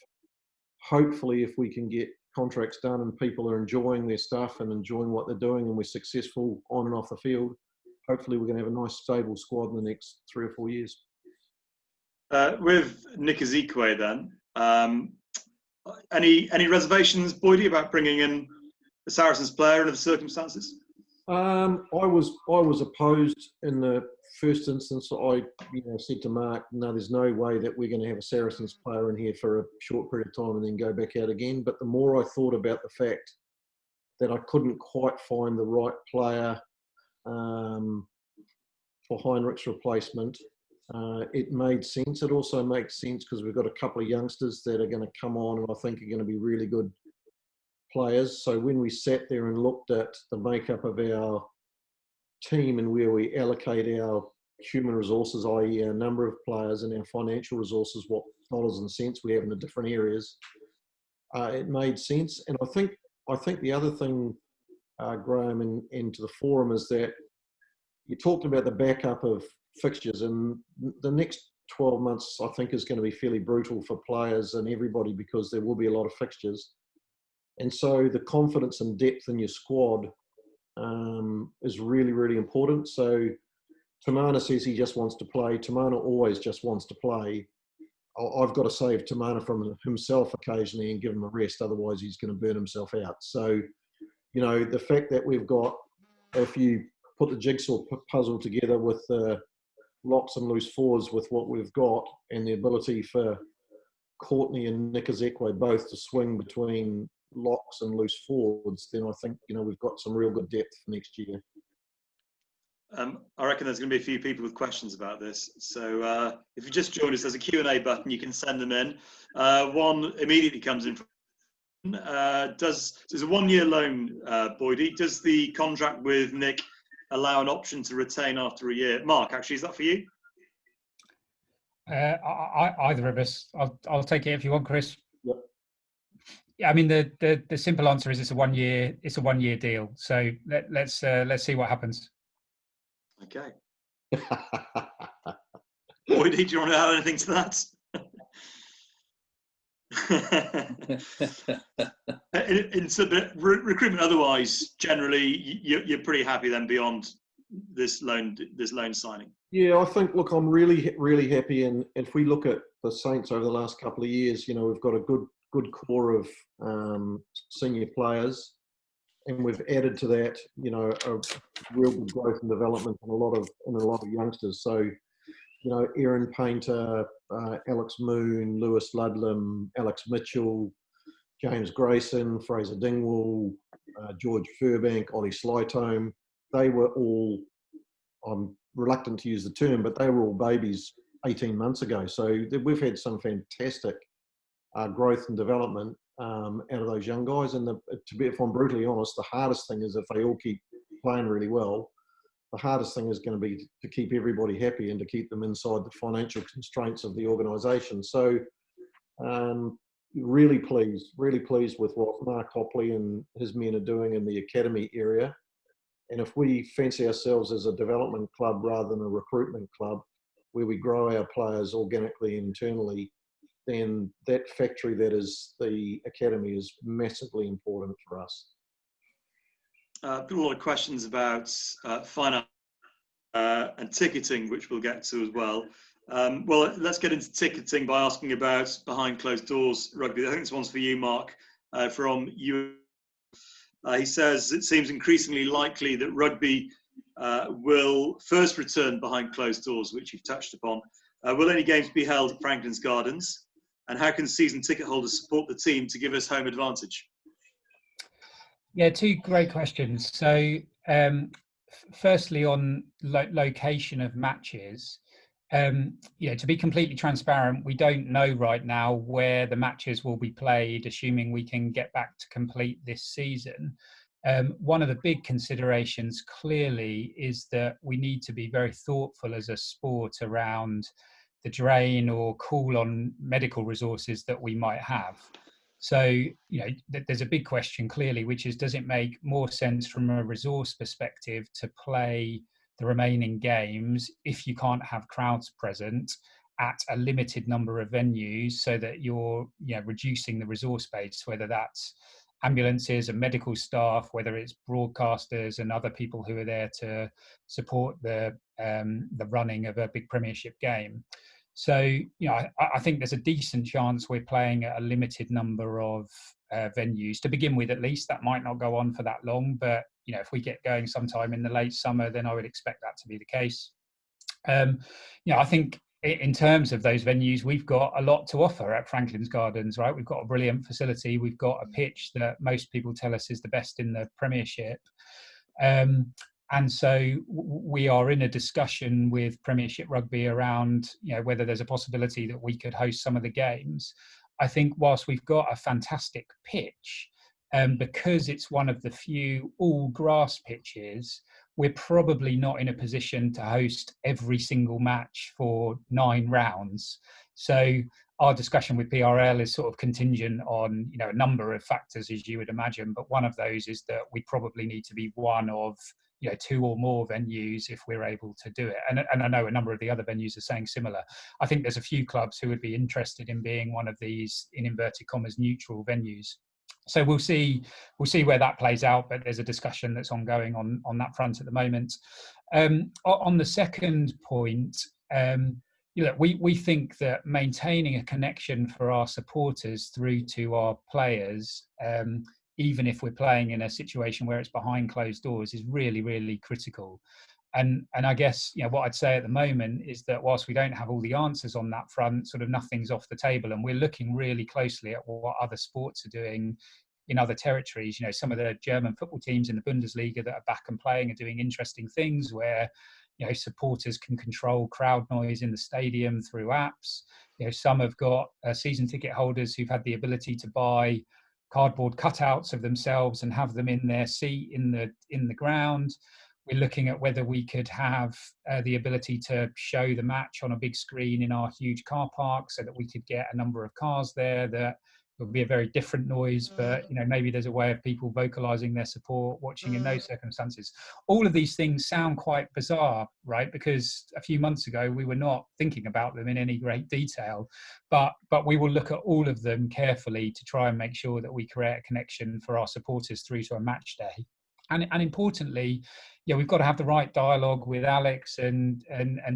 hopefully if we can get contracts done and people are enjoying their stuff and enjoying what they're doing and we're successful on and off the field, hopefully we're going to have a nice stable squad in the next 3 or 4 years. With Nick Ezekwe then, any reservations, Boydie, about bringing in a Saracens player under the circumstances? I was opposed in the first instance. I said to Mark, no, there's no way that we're going to have a Saracens player in here for a short period of time and then go back out again. But the more I thought about the fact that I couldn't quite find the right player for Heinrich's replacement, it made sense. It also makes sense because we've got a couple of youngsters that are going to come on and I think are going to be really good players. So when we sat there and looked at the makeup of our team and where we allocate our human resources, i.e. our number of players, and our financial resources, what dollars and cents we have in the different areas, it made sense. And I think the other thing, Graham, and to the forum, is that you talked about the backup of fixtures, and the next 12 months I think is going to be fairly brutal for players and everybody because there will be a lot of fixtures. And so the confidence and depth in your squad is really, really important. So Teimana says he just wants to play. Teimana always just wants to play. I've got to save Teimana from himself occasionally and give him a rest. Otherwise, he's going to burn himself out. So, the fact that we've got, if you put the jigsaw puzzle together with locks and loose fours with what we've got, and the ability for Courtney and Nick Ezekwe both to swing between locks and loose forwards, then I think we've got some real good depth for next year. I reckon there's going to be a few people with questions about this. So if you just joined us, there's a Q&A button. You can send them in. One immediately comes in. There's a 1-year loan, Boydie. Does the contract with Nick allow an option to retain after a year? Mark, actually, is that for you? Either of us. I'll take it if you want, Chris. Yep. Yeah, I mean the simple answer is it's a 1 year deal. So let's see what happens. Okay. Boyd, do you want to add anything to that? Recruitment otherwise, generally, you're pretty happy then beyond this loan signing. Yeah, I think, look, I'm really happy. And if we look at the Saints over the last couple of years, we've got a good core of senior players, and we've added to that, a real good growth and development in a lot of youngsters. So, Aaron Painter, Alex Moon, Lewis Ludlam, Alex Mitchell, James Grayson, Fraser Dingwall, George Furbank, Ollie Slytome. They were all, I'm reluctant to use the term, but they were all babies 18 months ago. So we've had some fantastic growth and development out of those young guys. And if I'm brutally honest, the hardest thing is if they all keep playing really well, the hardest thing is going to be to keep everybody happy and to keep them inside the financial constraints of the organisation. So really pleased with what Mark Hopley and his men are doing in the academy area. And if we fancy ourselves as a development club rather than a recruitment club, where we grow our players organically internally, then that factory that is the academy is massively important for us. Got a lot of questions about finance and ticketing, which we'll get to as well. Well, let's get into ticketing by asking about behind closed doors rugby. I think this one's for you, Mark, from you. He says, it seems increasingly likely that rugby will first return behind closed doors, which you've touched upon. Will any games be held at Franklin's Gardens? And how can season ticket holders support the team to give us home advantage? Yeah, two great questions. So, firstly, on location of matches, to be completely transparent, we don't know right now where the matches will be played, assuming we can get back to complete this season. One of the big considerations clearly is that we need to be very thoughtful as a sport around the drain or call on medical resources that we might have. So, there's a big question clearly, which is, does it make more sense from a resource perspective to play the remaining games if you can't have crowds present at a limited number of venues, so that you're reducing the resource base, whether that's ambulances and medical staff, whether it's broadcasters and other people who are there to support the running of a big Premiership game. So, I think there's a decent chance we're playing at a limited number of venues to begin with. At least that might not go on for that long, but if we get going sometime in the late summer, then I would expect that to be the case. I think in terms of those venues, we've got a lot to offer at Franklin's Gardens, right? We've got a brilliant facility. We've got a pitch that most people tell us is the best in the Premiership. And so we are in a discussion with Premiership Rugby around, whether there's a possibility that we could host some of the games. I think whilst we've got a fantastic pitch, because it's one of the few all grass pitches, we're probably not in a position to host every single match for 9 rounds. So our discussion with PRL is sort of contingent on, a number of factors, as you would imagine. But one of those is that we probably need to be one of 2 or more venues if we're able to do it. And I know a number of the other venues are saying similar. I think there's a few clubs who would be interested in being one of these, in inverted commas, neutral venues. So we'll see where that plays out, but there's a discussion that's ongoing on that front at the moment. On the second point, we think that maintaining a connection for our supporters through to our players, even if we're playing in a situation where it's behind closed doors, is really, really critical. And I guess, what I'd say at the moment is that whilst we don't have all the answers on that front, sort of nothing's off the table. And we're looking really closely at what other sports are doing in other territories. Some of the German football teams in the Bundesliga that are back and playing are doing interesting things where, supporters can control crowd noise in the stadium through apps. Some have got season ticket holders who've had the ability to buy cardboard cutouts of themselves and have them in their seat in the ground. We're looking at whether we could have the ability to show the match on a big screen in our huge car park, so that we could get a number of cars there. That it would be a very different noise, but maybe there's a way of people vocalizing their support, watching in those circumstances. All of these things sound quite bizarre, right? Because a few months ago we were not thinking about them in any great detail, but we will look at all of them carefully to try and make sure that we create a connection for our supporters through to a match day. And importantly, we've got to have the right dialogue with Alex and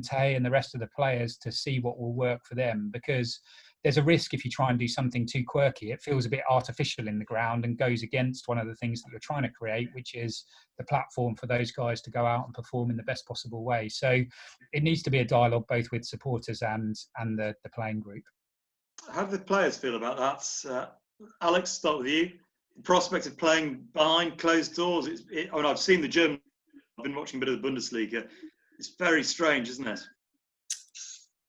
Tay and the rest of the players to see what will work for them, because there's a risk if you try and do something too quirky, it feels a bit artificial in the ground and goes against one of the things that you're trying to create, which is the platform for those guys to go out and perform in the best possible way. So it needs to be a dialogue both with supporters and the playing group. How do the players feel about that? Alex, start with you. The prospect of playing behind closed doors. I've seen the German. I've been watching a bit of the Bundesliga. It's very strange, isn't it?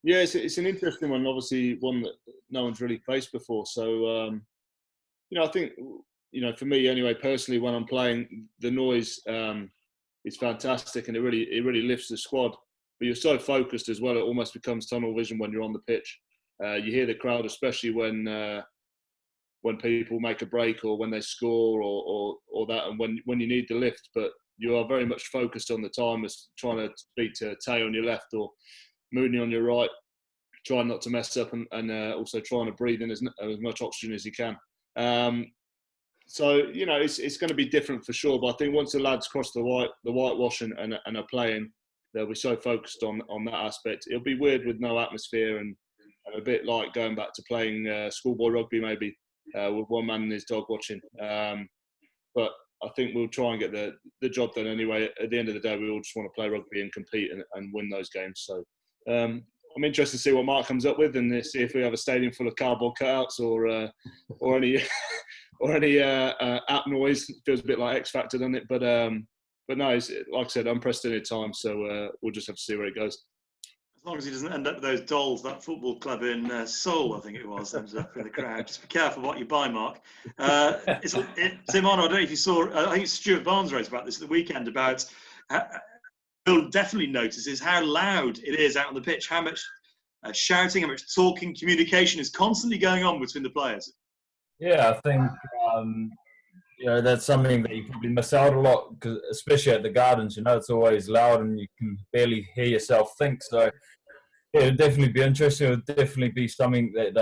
Yeah, it's an interesting one. Obviously, one that no one's really faced before. So, I think, for me anyway, personally, when I'm playing, the noise is fantastic, and it really lifts the squad. But you're so focused as well; it almost becomes tunnel vision when you're on the pitch. You hear the crowd, especially when people make a break or when they score or that, and when you need the lift. But you are very much focused on the time, as trying to speak to Tay on your left or Mooney on your right, trying not to mess up, and also trying to breathe in as much oxygen as you can. So it's going to be different for sure. But I think once the lads cross the whitewash and are playing, they'll be so focused on that aspect. It'll be weird with no atmosphere and a bit like going back to playing schoolboy rugby maybe with one man and his dog watching. But I think we'll try and get the job done anyway. At the end of the day, we all just want to play rugby and compete and win those games. So I'm interested to see what Mark comes up with and see if we have a stadium full of cardboard cutouts or any app noise. It feels a bit like X Factor, doesn't it? But no, it's, like I said, unprecedented time. So we'll just have to see where it goes. As long as he doesn't end up with those dolls, that football club in Seoul, I think it was, ends up in the crowd. Just be careful what you buy, Mark. Teimana, I don't know if you saw, I think Stuart Barnes wrote about this at the weekend, about you'll definitely notice is how loud it is out on the pitch, how much shouting, how much talking, communication is constantly going on between the players. Yeah, I think that's something that you probably miss out a lot, cause especially at the Gardens. It's always loud and you can barely hear yourself think. So yeah, it'll definitely be interesting. It'll definitely be something that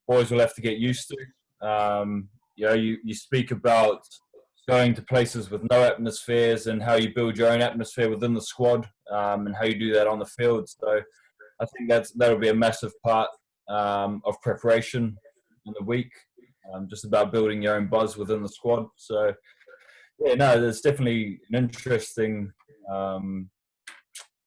boys will have to get used to. You speak about going to places with no atmospheres and how you build your own atmosphere within the squad, and how you do that on the field. So I think that'll be a massive part of preparation in the week. Just about building your own buzz within the squad. So, yeah, no, there's definitely an interesting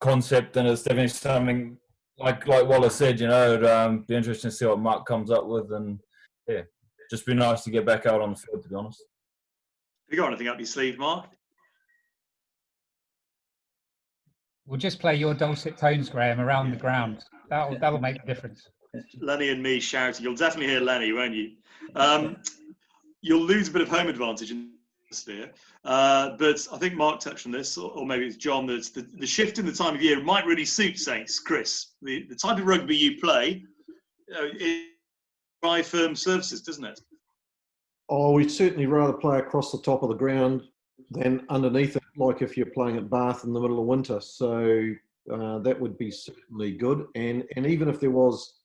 concept, and it's definitely something like Wallace said. It'd be interesting to see what Mark comes up with, and yeah, just be nice to get back out on the field. To be honest, have you got anything up your sleeve, Mark? We'll just play your dulcet tones, Graham, around the ground. That'll make a difference. Lenny and me shouting. You'll definitely hear Lenny, won't you? You'll lose a bit of home advantage in the sphere. But I think Mark touched on this, or maybe it's John, that the shift in the time of year might really suit Saints, Chris. The type of rugby you play, it drives firm surfaces, doesn't it? Oh, we'd certainly rather play across the top of the ground than underneath it, like if you're playing at Bath in the middle of winter. So that would be certainly good. And even if there was...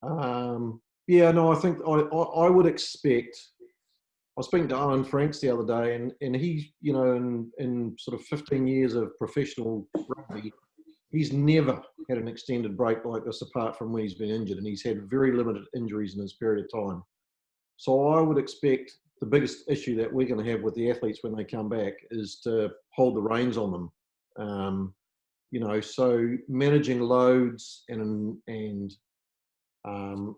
I think I would expect. I was speaking to Owen Franks the other day, and he, in sort of 15 years of professional rugby, he's never had an extended break like this apart from when he's been injured, and he's had very limited injuries in his period of time. So I would expect the biggest issue that we're going to have with the athletes when they come back is to hold the reins on them. So managing loads and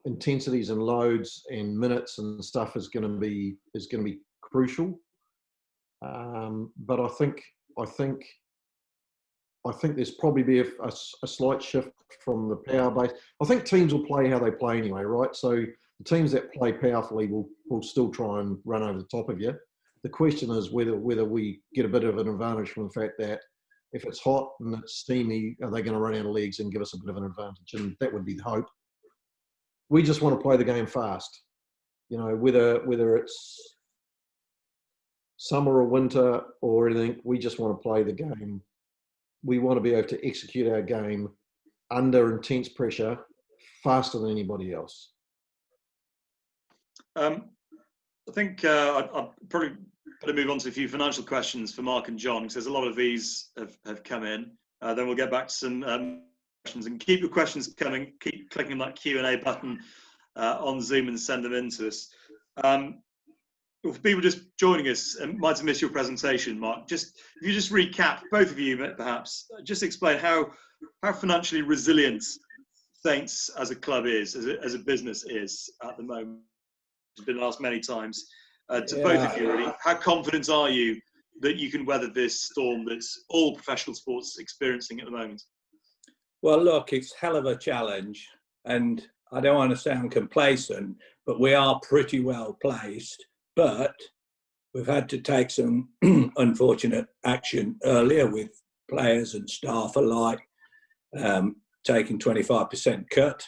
intensities and loads and minutes and stuff is going to be crucial. But I think there's probably be a slight shift from the power base. I think teams will play how they play anyway, right? So the teams that play powerfully will still try and run over the top of you. The question is whether we get a bit of an advantage from the fact that if it's hot and it's steamy, are they going to run out of legs and give us a bit of an advantage? And that would be the hope. We just want to play the game fast. You know, whether it's summer or winter or anything, we just want to play the game. We want to be able to execute our game under intense pressure faster than anybody else. I think I'll probably better move on to a few financial questions for Mark and John, because there's a lot of these have come in. Then we'll get back to some questions, and keep your questions coming. Keep clicking that Q&A button on Zoom and send them in to us. For people just joining us and might have missed your presentation, Mark, if you just recap, both of you perhaps, just explain how financially resilient Saints as a club is, as a business is at the moment. It's been asked many times to both of you, really. How confident are you that you can weather this storm that's all professional sports experiencing at the moment? Well, look, it's a hell of a challenge, and I don't want to sound complacent, but we are pretty well placed. But we've had to take some unfortunate action earlier with players and staff alike, taking 25% cut.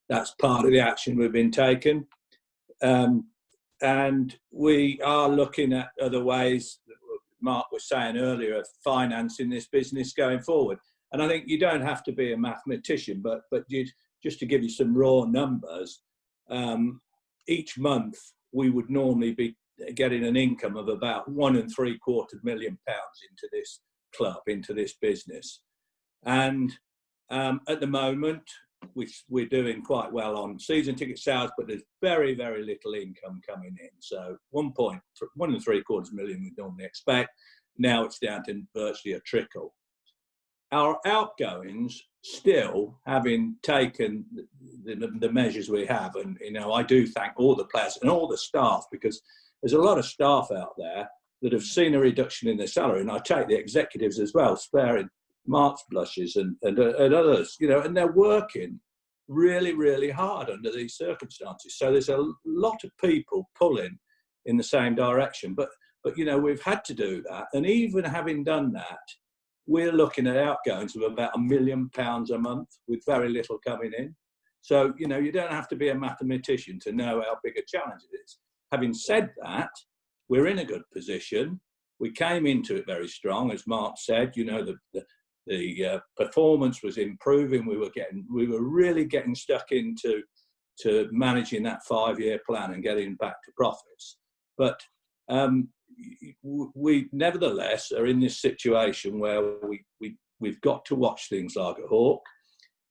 That's part of the action we've been taking. And we are looking at other ways, Mark was saying earlier, of financing this business going forward. And I think you don't have to be a mathematician, but just to give you some raw numbers, each month we would normally be getting an income of about £1.75 million into this club, into this business. And at the moment, we're doing quite well on season ticket sales, but there's very, very little income coming in. So £1.75 million we'd normally expect. Now it's down to virtually a trickle. Our outgoings, still having taken the measures we have, and I do thank all the players and all the staff, because there's a lot of staff out there that have seen a reduction in their salary, and I take the executives as well, sparing Mark's blushes and others, and they're working really, really hard under these circumstances. So there's a lot of people pulling in the same direction, but we've had to do that, and even having done that, we're looking at outgoings of about £1 million a month with very little coming in. So, you don't have to be a mathematician to know how big a challenge it is. Having said that, we're in a good position. We came into it very strong, as Mark said. The performance was improving. We were really getting stuck into managing that 5-year plan and getting back to profits. But we nevertheless are in this situation where we've got to watch things like a hawk.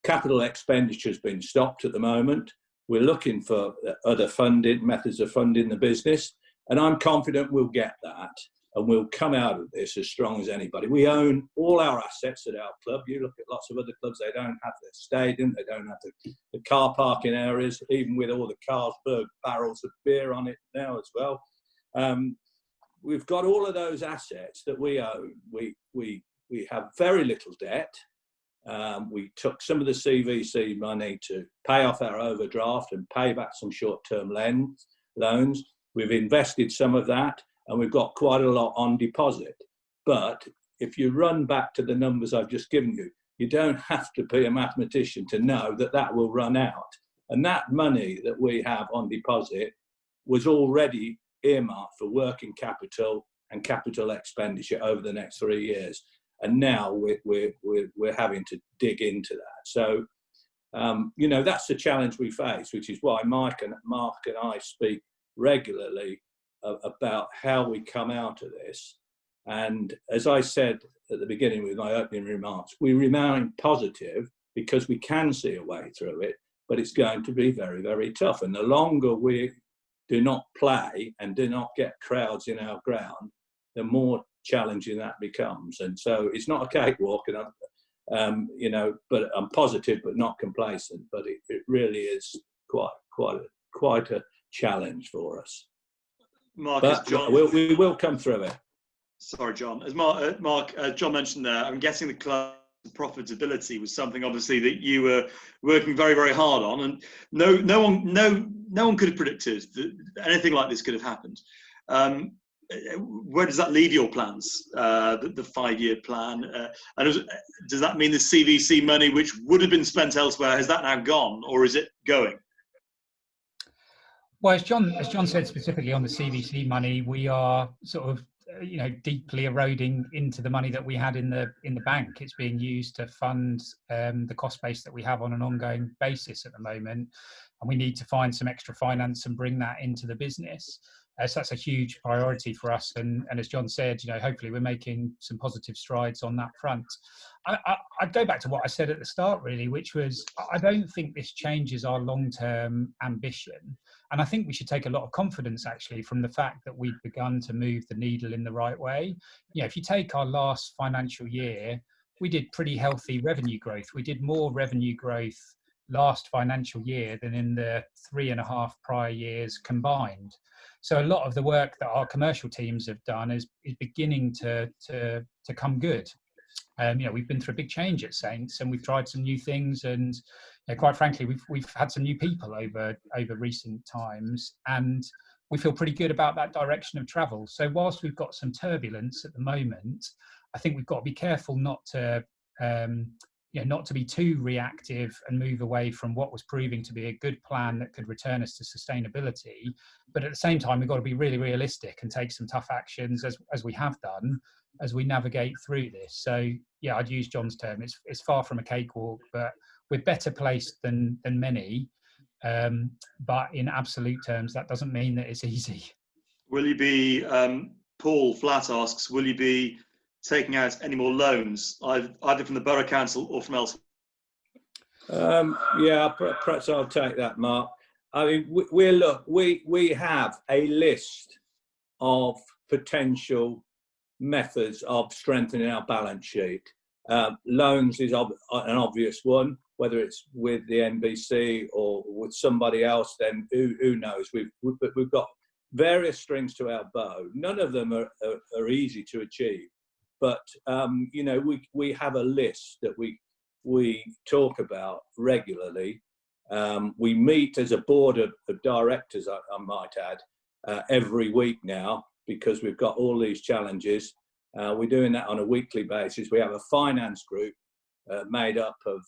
Capital expenditure has been stopped at the moment. We're looking for other methods of funding the business, and I'm confident we'll get that, and we'll come out of this as strong as anybody. We own all our assets at our club. You look at lots of other clubs, they don't have their stadium, they don't have the car parking areas, even with all the Carlsberg barrels of beer on it now as well. We've got all of those assets that we own. We have very little debt. We took some of the CVC money to pay off our overdraft and pay back some short-term loans. We've invested some of that, and we've got quite a lot on deposit. But if you run back to the numbers I've just given you, you don't have to be a mathematician to know that will run out. And that money that we have on deposit was already earmarked for working capital and capital expenditure over the next 3 years. And now we're having to dig into that. So, that's the challenge we face, which is why Mark and I speak regularly about how we come out of this. And as I said at the beginning with my opening remarks, we remain positive because we can see a way through it, but it's going to be very, very tough. And the longer we do not play and do not get crowds in our ground, the more challenging that becomes. And so it's not a cakewalk, and but I'm positive but not complacent. But it really is quite a challenge for us. Mark, but John, we will come through it. Sorry, John. As Mark, John mentioned there, I'm guessing the club profitability was something obviously that you were working very, very hard on, and no one could have predicted that anything like this could have happened. where does that leave your plans, the 5-year plan? And does that mean the CVC money, which would have been spent elsewhere, has that now gone, or is it going? Well, as John said specifically on the CVC money, we are sort of deeply eroding into the money that we had in the bank. It's being used to fund the cost base that we have on an ongoing basis at the moment, and we need to find some extra finance and bring that into the business. So that's a huge priority for us, and as John said, hopefully we're making some positive strides on that front. I'd go back to what I said at the start, really, which was I don't think this changes our long-term ambition. And I think we should take a lot of confidence, actually, from the fact that we've begun to move the needle in the right way. If you take our last financial year, we did pretty healthy revenue growth. We did more revenue growth last financial year than in the 3.5 prior years combined. So a lot of the work that our commercial teams have done is beginning to come good. We've been through a big change at Saints, and we've tried some new things, and quite frankly, we've had some new people over recent times, and we feel pretty good about that direction of travel. So whilst we've got some turbulence at the moment, I think we've got to be careful not to be too reactive and move away from what was proving to be a good plan that could return us to sustainability. But at the same time, we've got to be really realistic and take some tough actions, as we have done, as we navigate through this. So yeah, I'd use John's term. It's far from a cakewalk, but we're better placed than many. But in absolute terms, that doesn't mean that it's easy. Will you be, Paul Flatt asks, will you be taking out any more loans, either from the Borough Council or from elsewhere? Yeah, perhaps I'll take that, Mark. I mean, we have a list of potential methods of strengthening our balance sheet. Loans is an obvious one, whether it's with the NBC or with somebody else, then who knows? We've got various strings to our bow. None of them are easy to achieve, but we have a list that we talk about regularly. We meet as a board of directors, I might add, every week now, because we've got all these challenges. We're doing that on a weekly basis. We have a finance group made up of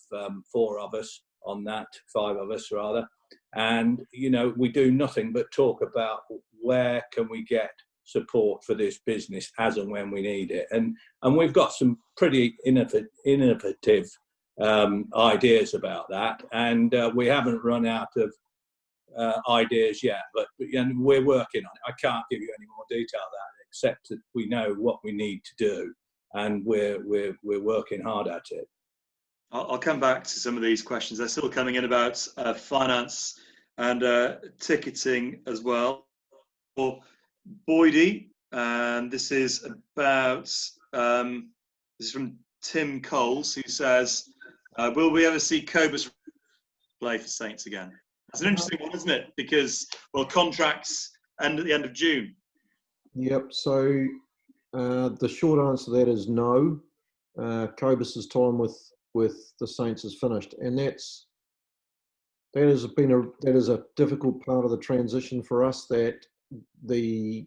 4 of us on that, 5 of us rather. And, we do nothing but talk about where can we get support for this business as and when we need it. And we've got some pretty innovative ideas about that. And we haven't run out of ideas yet, but we're working on it. I can't give you any more detail on that, except that we know what we need to do, and we're working hard at it. I'll come back to some of these questions. They're still coming in about finance and ticketing as well. For Boydie, and this is about this is from Tim Coles, who says, "Will we ever see Cobus play for Saints again?" That's an interesting one, isn't it? Because contracts end at the end of June. Yep. So the short answer to that is no. Cobus's time with the Saints is finished, and that is a difficult part of the transition for us. That the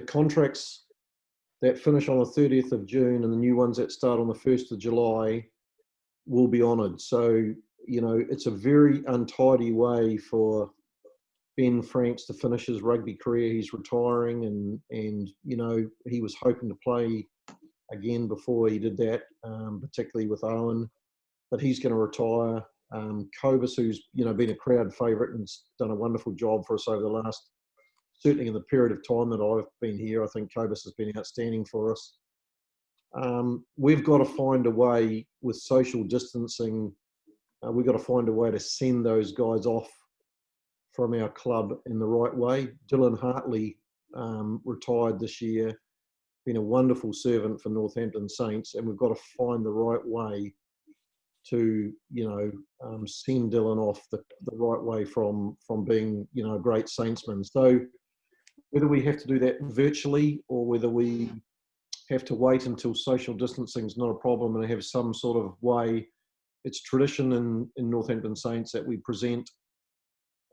contracts that finish on the 30th of June and the new ones that start on the 1st of July will be honoured. So it's a very untidy way for Ben Franks to finish his rugby career. He's retiring, and he was hoping to play again before he did that, particularly with Owen, but he's going to retire. Cobus, who's been a crowd favourite and done a wonderful job for us over the last, certainly in the period of time that I've been here, I think Cobus has been outstanding for us. We've got to find a way with social distancing. We've got to find a way to send those guys off from our club in the right way. Dylan Hartley retired this year, been a wonderful servant for Northampton Saints, and we've got to find the right way to send Dylan off the right way from being a great Saintsman. So whether we have to do that virtually or whether we have to wait until social distancing is not a problem and have some sort of way, it's tradition in Northampton Saints that we present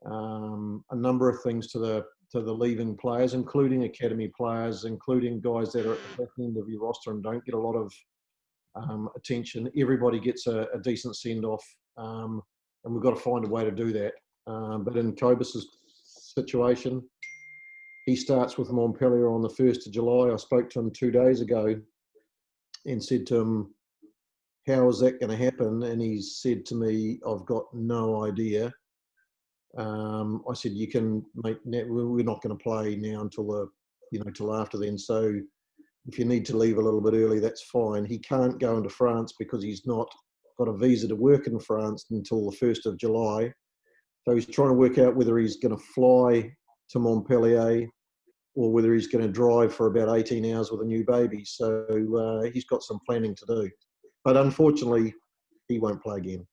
a number of things to to the leaving players, including academy players, including guys that are at the back end of your roster and don't get a lot of attention. Everybody gets a decent send-off, and we've got to find a way to do that. But in Cobus's situation, he starts with Montpellier on the 1st of July. I spoke to him 2 days ago and said to him, how is that going to happen? And he said to me, I've got no idea. I said, you can make, we're not going to play now until till after then. So if you need to leave a little bit early, that's fine. He can't go into France because he's not got a visa to work in France until the 1st of July. So he's trying to work out whether he's going to fly to Montpellier or whether he's going to drive for about 18 hours with a new baby. So he's got some planning to do. But unfortunately, he won't play again.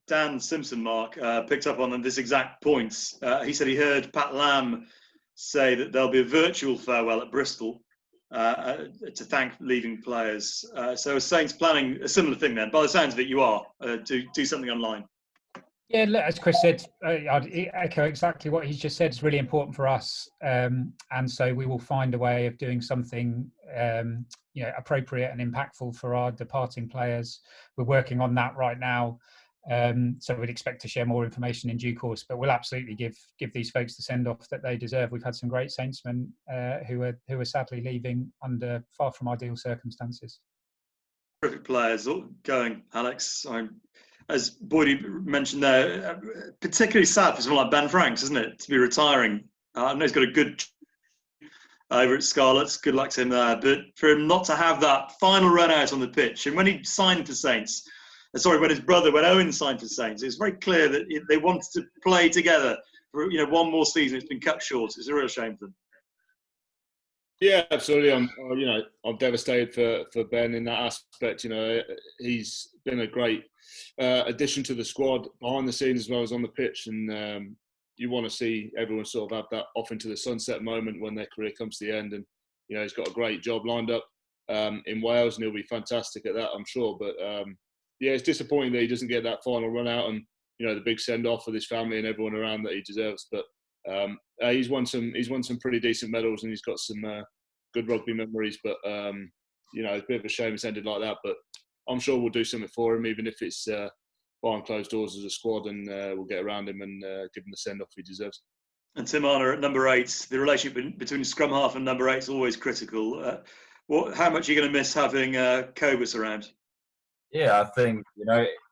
Dan Simpson, Mark, picked up on this exact point. He said he heard Pat Lam say that there'll be a virtual farewell at Bristol to thank leaving players. So are Saints planning a similar thing then? By the sounds of it, you are, to do something online. Yeah, look, as Chris said, I'd echo exactly what he's just said. It's really important for us, and so we will find a way of doing something, appropriate and impactful for our departing players. We're working on that right now, so we'd expect to share more information in due course. But we'll absolutely give these folks the send off that they deserve. We've had some great Saintsmen who are sadly leaving under far from ideal circumstances. Terrific players going, Alex. As Boydie mentioned there, particularly sad for someone like Ben Franks, isn't it, to be retiring? I know he's got a good over at Scarlets. Good luck to him there. But for him not to have that final run out on the pitch, and when he signed for Saints, when his brother, when Owen signed for Saints, it was very clear that they wanted to play together for one more season. It's been cut short. It's a real shame for them. Yeah, absolutely. I'm devastated for Ben in that aspect. He's been a great addition to the squad behind the scenes as well as on the pitch, and you want to see everyone sort of have that off into the sunset moment when their career comes to the end. And he's got a great job lined up in Wales, and he'll be fantastic at that, I'm sure. But it's disappointing that he doesn't get that final run out and the big send off with his family and everyone around that he deserves. But he's won some pretty decent medals, and he's got some good rugby memories. But it's a bit of a shame it's ended like that. But I'm sure we'll do something for him, even if it's behind closed doors as a squad, and we'll get around him and give him the send off he deserves. And Teimana at number 8, the relationship between scrum half and number 8 is always critical. How much are you going to miss having Cobus around? Yeah, I think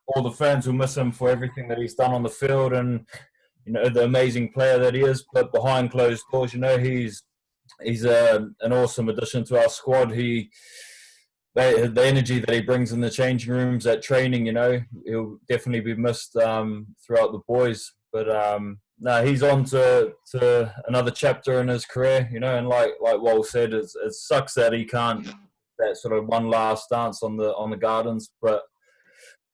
all the fans will miss him for everything that he's done on the field, and the amazing player that he is. But behind closed doors, he's an awesome addition to our squad. The energy that he brings in the changing rooms at training, he'll definitely be missed throughout the boys. But he's on to another chapter in his career, and like Wal said, it sucks that he can't that sort of one last dance on the gardens. But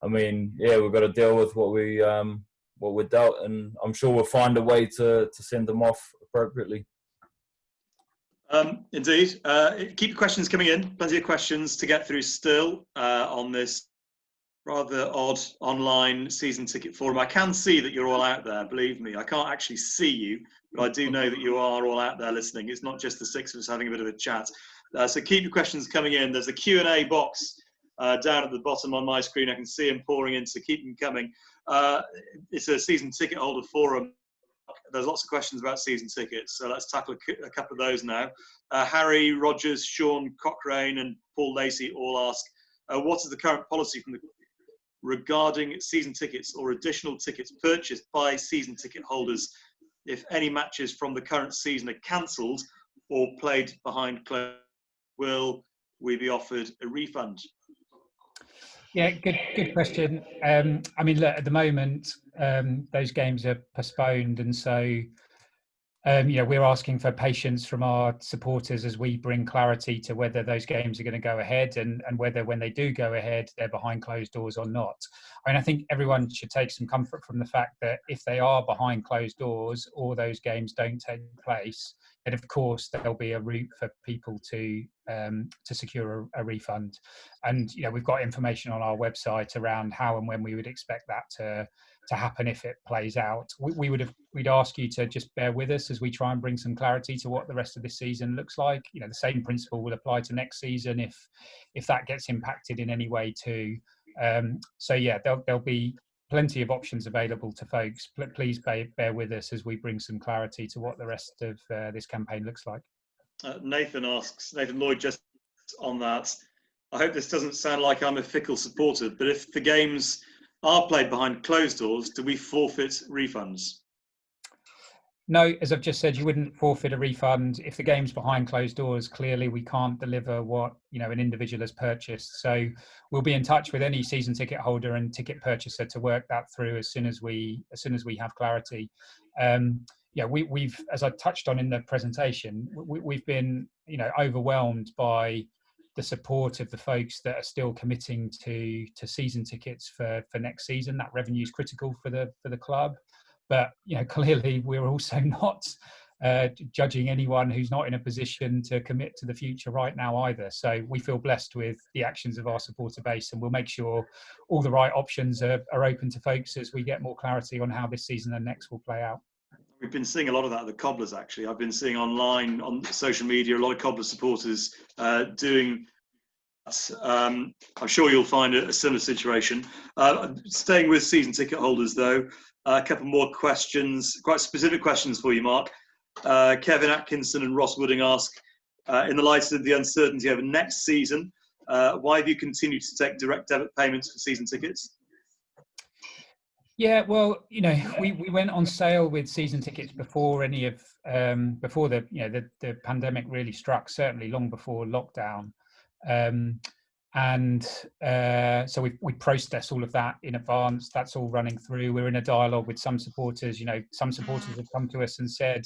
I mean, we've got to deal with what we're dealt, and I'm sure we'll find a way to send them off appropriately. Indeed. Keep your questions coming in. Plenty of questions to get through still on this rather odd online season ticket forum. I can see that you're all out there, believe me. I can't actually see you, but I do know that you are all out there listening. It's not just the 6 of us having a bit of a chat. So keep your questions coming in. There's a Q&A box down at the bottom on my screen. I can see them pouring in, so keep them coming. It's a season ticket holder forum. There's lots of questions about season tickets, so let's tackle a couple of those now. Harry, Rogers, Sean, Cochrane and Paul Lacey all ask, what is the current policy regarding season tickets or additional tickets purchased by season ticket holders if any matches from the current season are cancelled or played behind closed? Will we be offered a refund? Yeah, good question. I mean, look, at the moment, those games are postponed, and so we're asking for patience from our supporters as we bring clarity to whether those games are going to go ahead and whether, when they do go ahead, they're behind closed doors or not. I mean, I think everyone should take some comfort from the fact that if they are behind closed doors or those games don't take place, then of course there'll be a route for people to secure a refund. And we've got information on our website around how and when we would expect that happen if it plays out. We'd ask you to just bear with us as we try and bring some clarity to what the rest of this season looks like. You know, the same principle will apply to next season if that gets impacted in any way too. So yeah, there'll be plenty of options available to folks. Please bear with us as we bring some clarity to what the rest of this campaign looks like. Nathan Lloyd, just on that, I hope this doesn't sound like I'm a fickle supporter, but if the games are played behind closed doors, do we forfeit refunds? No, as I've just said, you wouldn't forfeit a refund. If the game's behind closed doors, clearly we can't deliver what, you know, an individual has purchased. So we'll be in touch with any season ticket holder and ticket purchaser to work that through as soon as we have clarity. Yeah, we've, as I touched on in the presentation, we've been, you know, overwhelmed by the support of the folks that are still committing to season tickets for next season. That revenue is critical for the club. But, you know, clearly we're also not judging anyone who's not in a position to commit to the future right now either. So we feel blessed with the actions of our supporter base, and we'll make sure all the right options are open to folks as we get more clarity on how this season and next will play out. We've been seeing a lot of that at the Cobblers, actually. I've been seeing online, on social media, a lot of Cobbler supporters doing that. I'm sure you'll find a similar situation. Staying with season ticket holders, though, a couple more questions, quite specific questions for you, Mark. Kevin Atkinson and Ross Wooding ask, in the light of the uncertainty over next season, why have you continued to take direct debit payments for season tickets? Yeah, well, you know, we went on sale with season tickets before any of before the pandemic really struck, certainly long before lockdown. So we processed all of that in advance. That's all running through. We're in a dialogue with some supporters. You know, some supporters have come to us and said,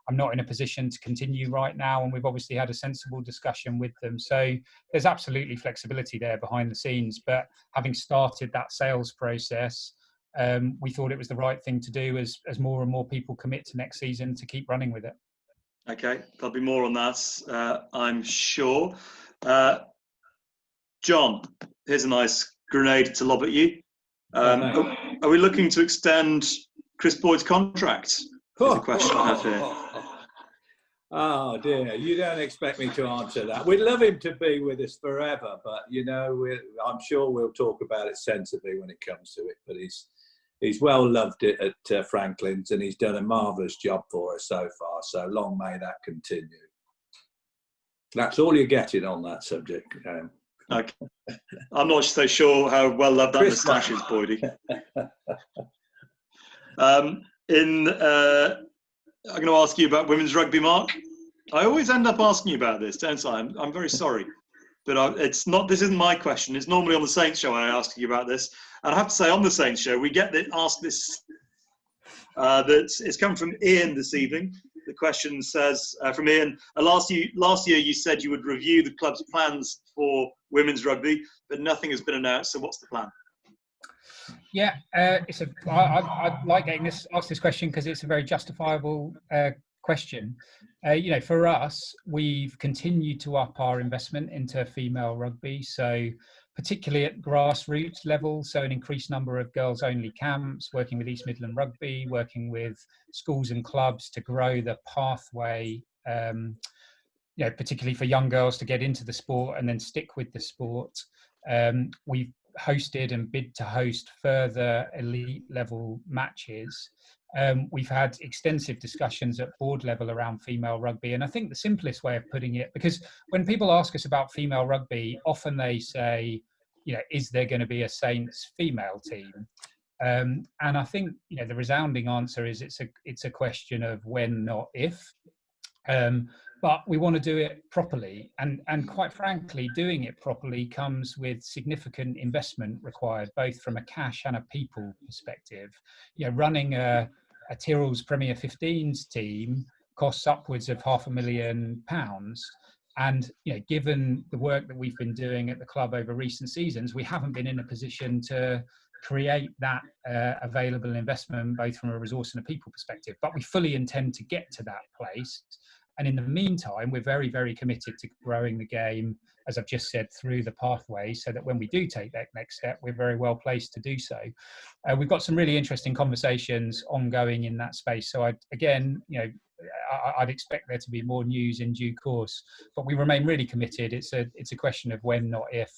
I'm not in a position to continue right now. And we've obviously had a sensible discussion with them. So there's absolutely flexibility there behind the scenes. But having started that sales process, we thought it was the right thing to do as more and more people commit to next season to keep running with it. Okay, there'll be more on that, I'm sure. John, here's a nice grenade to lob at you. Are we looking to extend Chris Boyd's contract? Is the question I have here. Oh dear, you don't expect me to answer that. We'd love him to be with us forever, but you know, I'm sure we'll talk about it sensibly when it comes to it. But he's well loved it at Franklin's, and he's done a marvellous job for us so far. So long may that continue. That's all you're getting on that subject. Okay. I'm not so sure how well loved that moustache is, Boydie. I'm going to ask you about women's rugby, Mark. I always end up asking you about this, don't I? I'm very sorry, but it's not. This isn't my question. It's normally on the Saints show I ask you about this, and I have to say on the Saints show we get asked this. It's come from Ian this evening. The question says from Ian: last year you said you would review the club's plans for women's rugby, but nothing has been announced. So what's the plan? Yeah, I like getting asked this question because it's a very justifiable question. You know, for us, we've continued to up our investment into female rugby. So particularly at grassroots level, so an increased number of girls-only camps, working with East Midland Rugby, working with schools and clubs to grow the pathway, you know, particularly for young girls to get into the sport and then stick with the sport. We've hosted and bid to host further elite level matches. We've had extensive discussions at board level around female rugby. And I think the simplest way of putting it, because when people ask us about female rugby, often they say, you know, is there going to be a Saints female team? And I think, you know, the resounding answer is it's a question of when, not if. But we want to do it properly. And quite frankly, doing it properly comes with significant investment required, both from a cash and a people perspective. You know, running a Tyrrell's Premier 15s team costs upwards of £500,000. And, you know, given the work that we've been doing at the club over recent seasons, we haven't been in a position to create that available investment, both from a resource and a people perspective. But we fully intend to get to that place. And in the meantime, we're very, very committed to growing the game, as I've just said, through the pathway, so that when we do take that next step, we're very well placed to do so. We've got some really interesting conversations ongoing in that space. So I'd expect there to be more news in due course, but we remain really committed. It's a question of when, not if.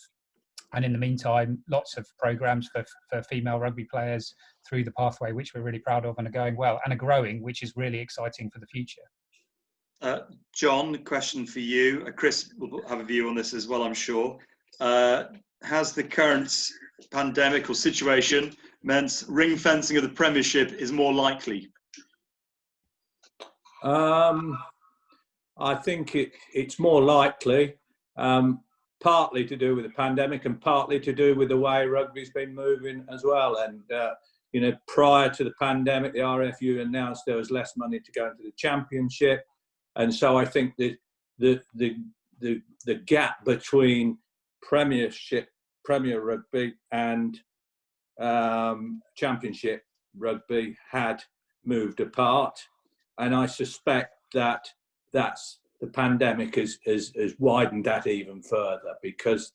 And in the meantime, lots of programs for female rugby players through the pathway, which we're really proud of and are going well and are growing, which is really exciting for the future. John, a question for you. Chris will have a view on this as well, I'm sure. Has the current pandemic or situation meant ring fencing of the Premiership is more likely? I think it's more likely, partly to do with the pandemic and partly to do with the way rugby's been moving as well. And prior to the pandemic, the RFU announced there was less money to go into the Championship. And so I think that the gap between Premier Rugby and Championship Rugby had moved apart, and I suspect that the pandemic has widened that even further, because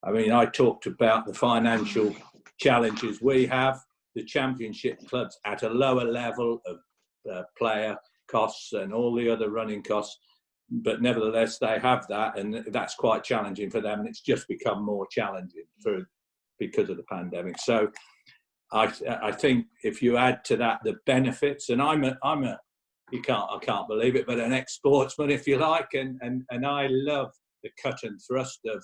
I talked about the financial challenges we have. The Championship clubs at a lower level of player costs and all the other running costs, but nevertheless they have that, and that's quite challenging for them, and it's just become more challenging because of the pandemic. So I think if you add to that the benefits, and I can't believe it, but an ex-sportsman, if you like, and I love the cut and thrust of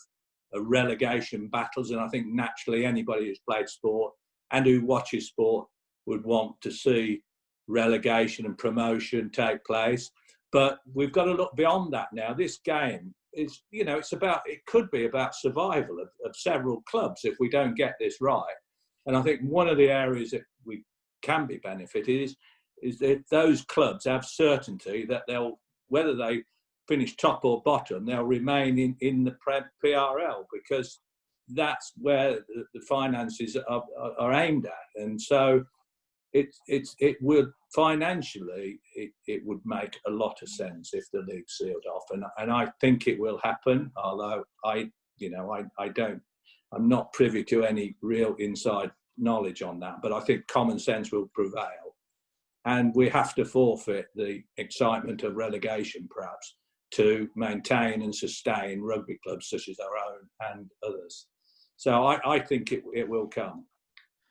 relegation battles, and I think naturally anybody who's played sport and who watches sport would want to see relegation and promotion take place. But we've got to look beyond that now. This game is, it could be about survival of several clubs if we don't get this right. And I think one of the areas that we can be benefited is that those clubs have certainty that whether they finish top or bottom, they'll remain in the PRL, because that's where the finances are aimed at. And so it would financially, it would make a lot of sense if the league sealed off, and I think it will happen. Although I'm not privy to any real inside knowledge on that, but I think common sense will prevail, and we have to forfeit the excitement of relegation, perhaps, to maintain and sustain rugby clubs such as our own and others. So I think it will come,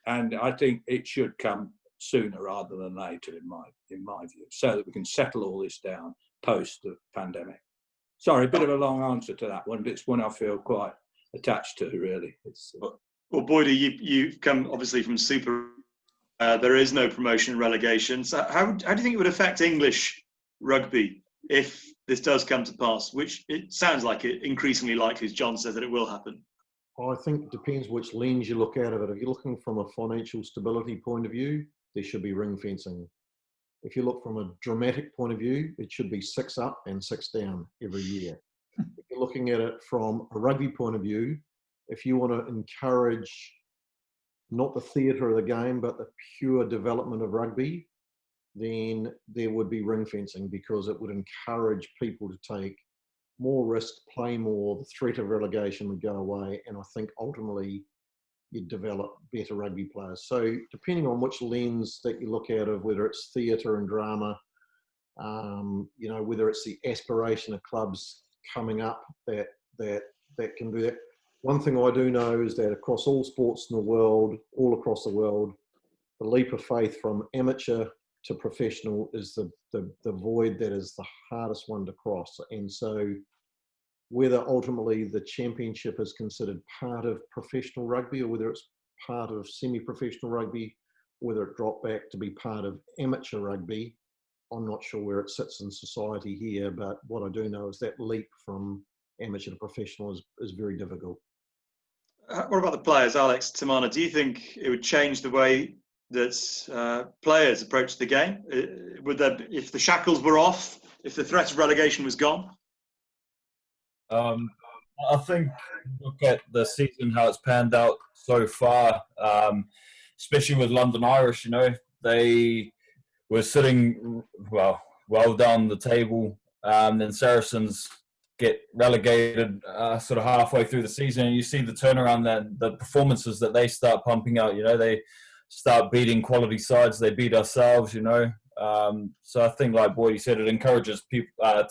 and I think it should come sooner rather than later, in my view, so that we can settle all this down post the pandemic. Sorry, a bit of a long answer to that one, but it's one I feel quite attached to, really. Well, Boydie, you've come obviously from Super. There is no promotion and relegation. So how do you think it would affect English rugby if this does come to pass, which it sounds like it increasingly likely, as John says, that it will happen? I think it depends which lens you look at it. If you're looking from a financial stability point of view, there should be ring fencing. If you look from a dramatic point of view, it should be 6 up and 6 down every year. If you're looking at it from a rugby point of view, if you want to encourage not the theatre of the game, but the pure development of rugby, then there would be ring fencing, because it would encourage people to take more risk, play more, the threat of relegation would go away, and I think ultimately you'd develop better rugby players. So depending on which lens that you look at, of whether it's theatre and drama, whether it's the aspiration of clubs coming up that can do that. One thing I do know is that across all sports in the world, all across the world, the leap of faith from amateur to professional is the void that is the hardest one to cross. And so whether ultimately the Championship is considered part of professional rugby, or whether it's part of semi-professional rugby, whether it dropped back to be part of amateur rugby, I'm not sure where it sits in society here, but what I do know is that leap from amateur to professional is very difficult. What about the players, Alex, Teimana? Do you think it would change the way that players approach the game? Would there, if the shackles were off, if the threat of relegation was gone? I think, look at the season, how it's panned out so far, especially with London Irish, they were sitting well down the table Then Saracens get relegated sort of halfway through the season, and you see the turnaround, the performances that they start pumping out. They start beating quality sides. They beat ourselves. So I think, like Boydie said, it encourages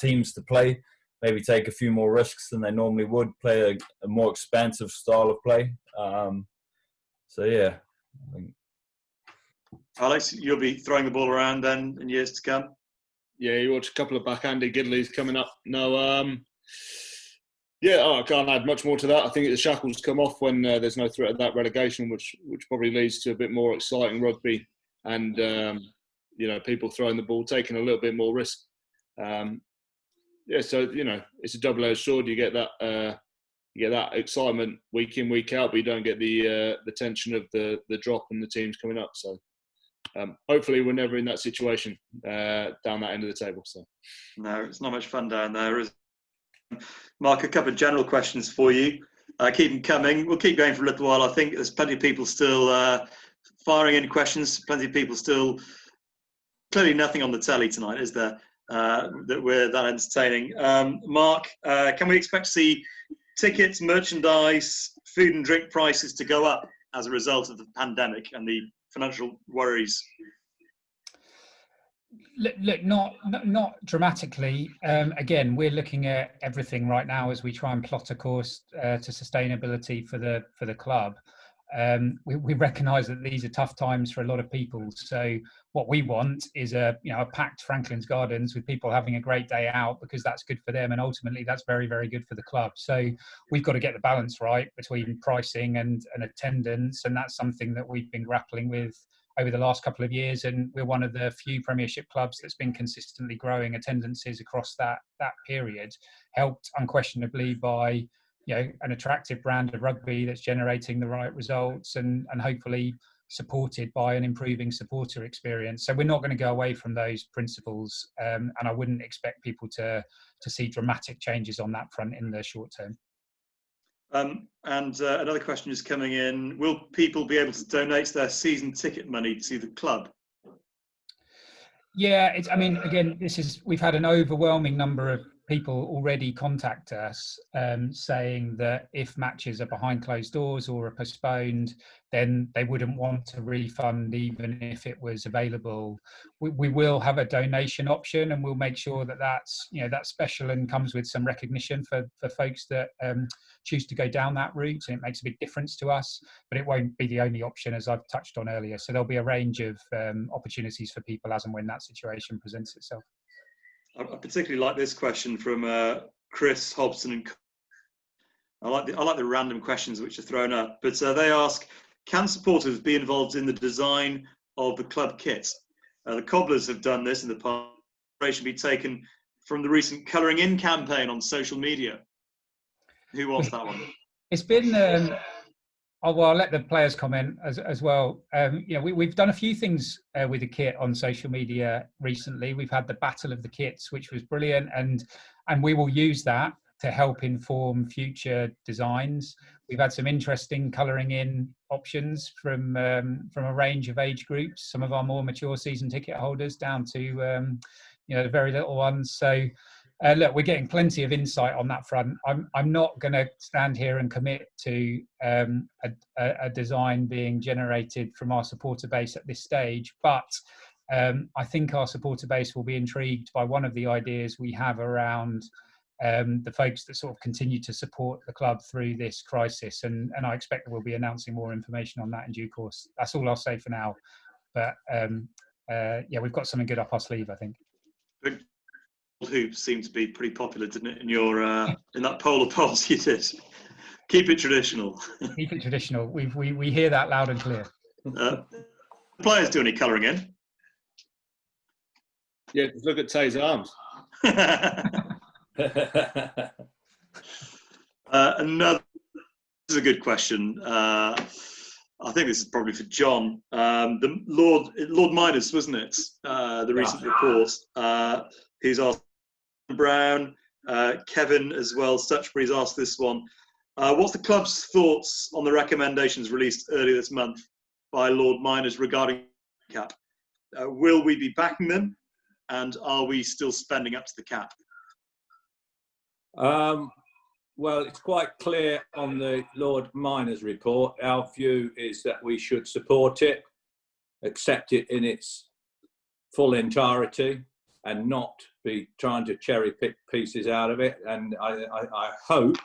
teams to play, maybe take a few more risks than they normally would, play a more expansive style of play. So yeah. Alex, you'll be throwing the ball around then in years to come. Yeah, you watch a couple of backhanded Gidleys coming up. No, I can't add much more to that. I think the shackles come off when there's no threat of that relegation, which probably leads to a bit more exciting rugby and people throwing the ball, taking a little bit more risk. So it's a double-edged sword. You get that excitement week in, week out, but you don't get the tension of the drop and the teams coming up. So hopefully we're never in that situation down that end of the table. So no, it's not much fun down there, is it? Mark, a couple of general questions for you. Keep them coming. We'll keep going for a little while. I think there's plenty of people still firing in questions. Plenty of people still. Clearly, nothing on the telly tonight, is there? That we're that entertaining. Mark, can we expect to see tickets, merchandise, food and drink prices to go up as a result of the pandemic and the financial worries? Look, not dramatically. Again, we're looking at everything right now as we try and plot a course to sustainability for the club. We recognise that these are tough times for a lot of people. So what we want is a packed Franklin's Gardens with people having a great day out, because that's good for them, and ultimately that's very, very good for the club. So we've got to get the balance right between pricing and attendance, and that's something that we've been grappling with over the last couple of years, and we're one of the few Premiership clubs that's been consistently growing attendances across that period, helped unquestionably by an attractive brand of rugby that's generating the right results, and hopefully supported by an improving supporter experience. So we're not going to go away from those principles, and I wouldn't expect people to see dramatic changes on that front in the short term. Another question is coming in. Will people be able to donate their season ticket money to the club? Yeah, again, we've had an overwhelming number of people already contact us saying that if matches are behind closed doors or are postponed, then they wouldn't want to refund even if it was available. We will have a donation option, and we'll make sure that that's special and comes with some recognition for folks that choose to go down that route, and it makes a big difference to us, but it won't be the only option, as I've touched on earlier. So there'll be a range of opportunities for people as and when that situation presents itself. I particularly like this question from Chris Hobson, and I like the random questions which are thrown up. But they ask, can supporters be involved in the design of the club kit? The Cobblers have done this in the past. Inspiration be taken from the recent colouring in campaign on social media. Who wants that one? It's been. I'll let the players comment as well. We've done a few things with the kit on social media recently. We've had the Battle of the Kits, which was brilliant, and we will use that to help inform future designs. We've had some interesting colouring in options from a range of age groups, some of our more mature season ticket holders down to the very little ones. So look, we're getting plenty of insight on that front. I'm not going to stand here and commit to a design being generated from our supporter base at this stage, but I think our supporter base will be intrigued by one of the ideas we have around the folks that sort of continue to support the club through this crisis, and I expect that we'll be announcing more information on that in due course. That's all I'll say for now, but we've got something good up our sleeve, I think. Hoops seemed to be pretty popular, didn't it, in your in that poll of polls you did? Keep it traditional. Keep it traditional. We hear that loud and clear. Players do any colouring in? Yeah, just look at Tay's arms. Another. This is a good question. I think this is probably for John. The Lord Miners, wasn't it? The recent report. He's asked Brown, Kevin as well. Stutchbury's asked this one. What's the club's thoughts on the recommendations released earlier this month by Lord Miners regarding cap? Will we be backing them, and are we still spending up to the cap? Well, it's quite clear on the Lord Minor's report. Our view is that we should support it, accept it in its full entirety, and not be trying to cherry pick pieces out of it. And I hope,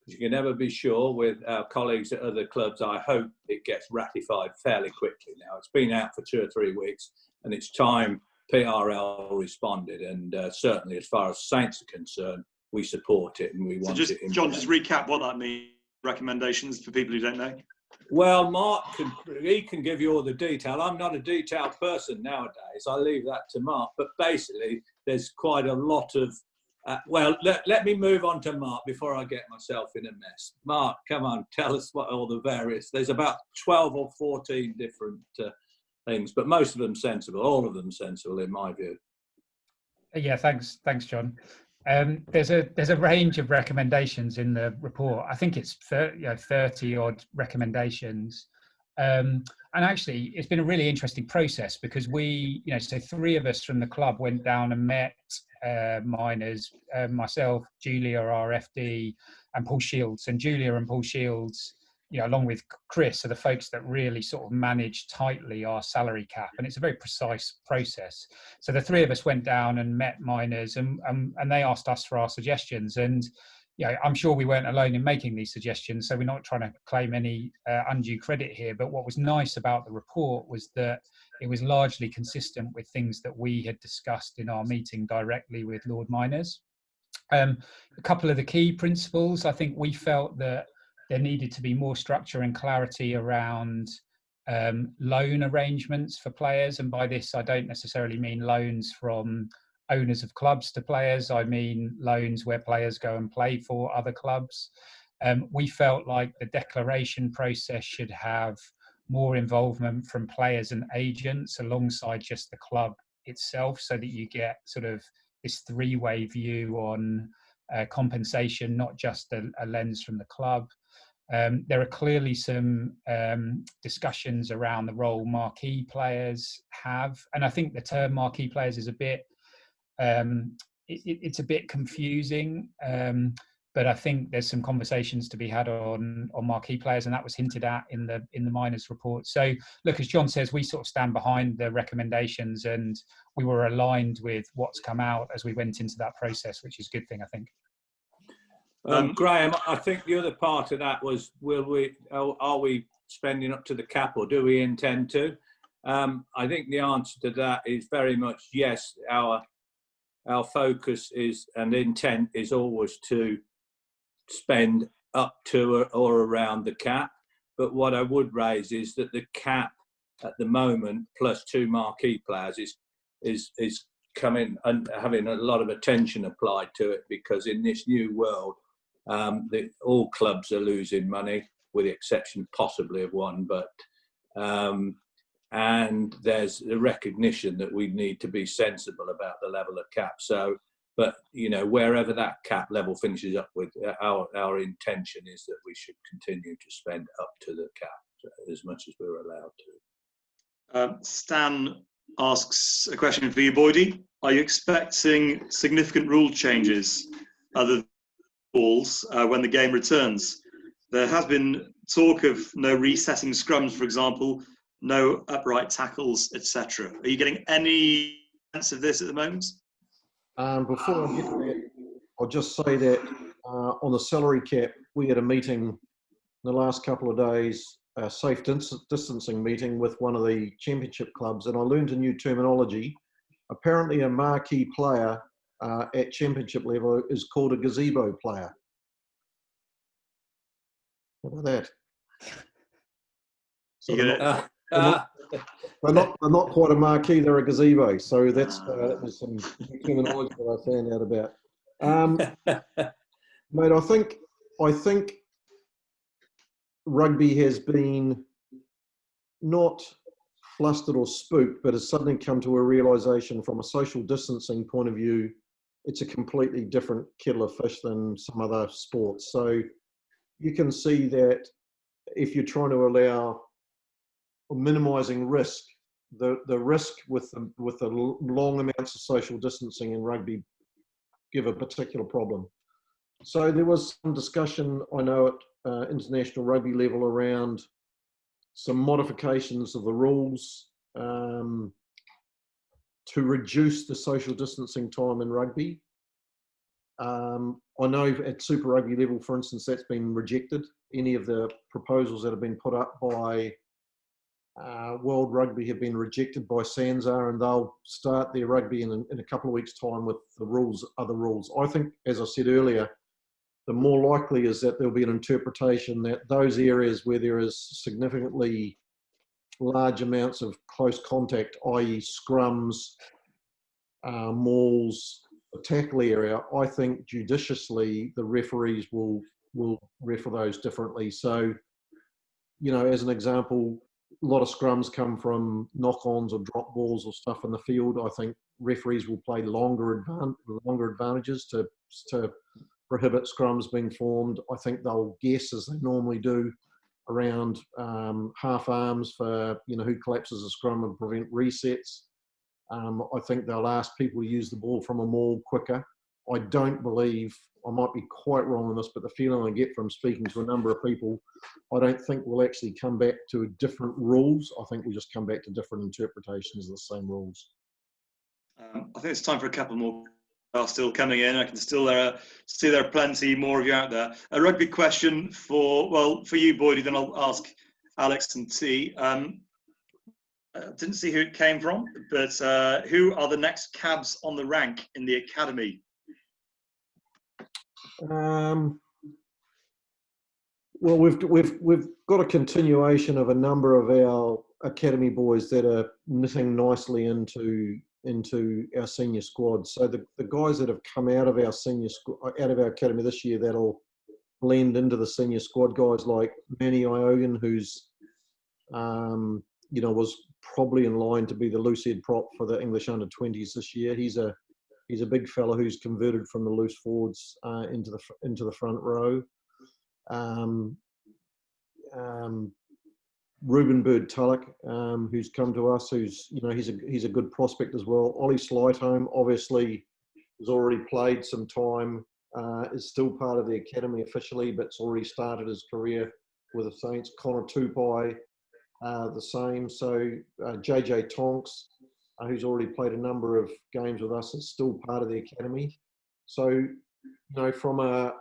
you can never be sure with our colleagues at other clubs, I hope it gets ratified fairly quickly now. It's been out for 2 or 3 weeks, and it's time PRL responded. And certainly as far as Saints are concerned, we support it and we want it. John, just recap what that means, recommendations for people who don't know. Well, Mark can give you all the detail. I'm not a detailed person nowadays. I leave that to Mark. But basically, there's quite a lot of... let me move on to Mark before I get myself in a mess. Mark, come on, tell us what all the various... There's about 12 or 14 different things, but most of them sensible, all of them sensible in my view. Yeah, thanks, John. There's a range of recommendations in the report. I think it's 30 odd recommendations, and actually it's been a really interesting process because we, so 3 of us from the club went down and met minors, myself, Julia, our FD, and Paul Shields. And Julia and Paul Shields, along with Chris, are the folks that really sort of manage tightly our salary cap, and it's a very precise process. So the 3 of us went down and met minors, and they asked us for our suggestions. And I'm sure we weren't alone in making these suggestions, so we're not trying to claim any undue credit here. But what was nice about the report was that it was largely consistent with things that we had discussed in our meeting directly with Lord Minors. A couple of the key principles, I think we felt that there needed to be more structure and clarity around loan arrangements for players. And by this, I don't necessarily mean loans from owners of clubs to players. I mean loans where players go and play for other clubs. We felt like the declaration process should have more involvement from players and agents alongside just the club itself, so that you get sort of this 3-way view on compensation, not just a lens from the club. There are clearly some discussions around the role marquee players have, and I think the term marquee players is a bit it's a bit confusing, but I think there's some conversations to be had on marquee players, and that was hinted at in the minors report. So look, as John says, we sort of stand behind the recommendations, and we were aligned with what's come out as we went into that process, which is a good thing, I think. Graham, I think the other part of that was, are we spending up to the cap, or do we intend to? I think the answer to that is very much yes. Our focus is and intent is always to spend up to or around the cap. But what I would raise is that the cap at the moment, plus 2 marquee players, is coming and having a lot of attention applied to it, because in this new world, all clubs are losing money, with the exception possibly of one, but and there's a recognition that we need to be sensible about the level of cap. So, but wherever that cap level finishes up with, our intention is that we should continue to spend up to the cap as much as we're allowed to. Stan asks a question for you, Boydie. Are you expecting significant rule changes other than balls when the game returns? There has been talk of no resetting scrums, for example, no upright tackles, etc. Are you getting any sense of this at the moment? Before I get to that, I'll just say that on the salary cap, we had a meeting in the last couple of days, a safe distancing meeting with one of the championship clubs, and I learned a new terminology. Apparently a marquee player at championship level is called a gazebo player. What about that? So they're not quite a marquee, they're a gazebo. So that was some terminology that I found out about. Mate, I think rugby has been not flustered or spooked, but has suddenly come to a realisation from a social distancing point of view, it's a completely different kettle of fish than some other sports. So you can see that if you're trying to allow minimising risk, the risk with the long amounts of social distancing in rugby give a particular problem. So there was some discussion, I know, at international rugby level around some modifications of the rules to reduce the social distancing time in rugby. I know at Super Rugby level, for instance, that's been rejected. Any of the proposals that have been put up by World Rugby have been rejected by SANZAR, and they'll start their rugby in a couple of weeks' time with the rules, other rules. I think, as I said earlier, the more likely is that there'll be an interpretation that those areas where there is significantly large amounts of close contact, i.e. scrums, mauls, the tackle area, I think judiciously the referees will refer those differently. So, as an example, a lot of scrums come from knock-ons or drop balls or stuff in the field. I think referees will play longer advantages to prohibit scrums being formed. I think they'll guess, as they normally do, around half arms for who collapses a scrum and prevent resets. I think they'll ask people to use the ball from a maul quicker. I don't believe, I might be quite wrong on this, but the feeling I get from speaking to a number of people, I don't think we'll actually come back to different rules. I think we'll just come back to different interpretations of the same rules. I think it's time for a couple more are still coming in. I can still see there are plenty more of you out there. A rugby question for you, Boydie, then I'll ask Alex and T. I didn't see who it came from, but who are the next cabs on the rank in the academy? Well, we've got a continuation of a number of our academy boys that are knitting nicely into our senior squad. So the guys that have come out of our academy this year that'll blend into the senior squad, guys like Manny Iogan, who's was probably in line to be the loose head prop for the English under-20s this year. He's a big fella who's converted from the loose forwards into the front row. Ruben Bird Tulloch, who's come to us, who's he's a good prospect as well. Ollie Slightholme obviously has already played some time, is still part of the academy officially, but's already started his career with the Saints. Connor Tupai, the same. So JJ Tonks, who's already played a number of games with us, is still part of the academy. So from a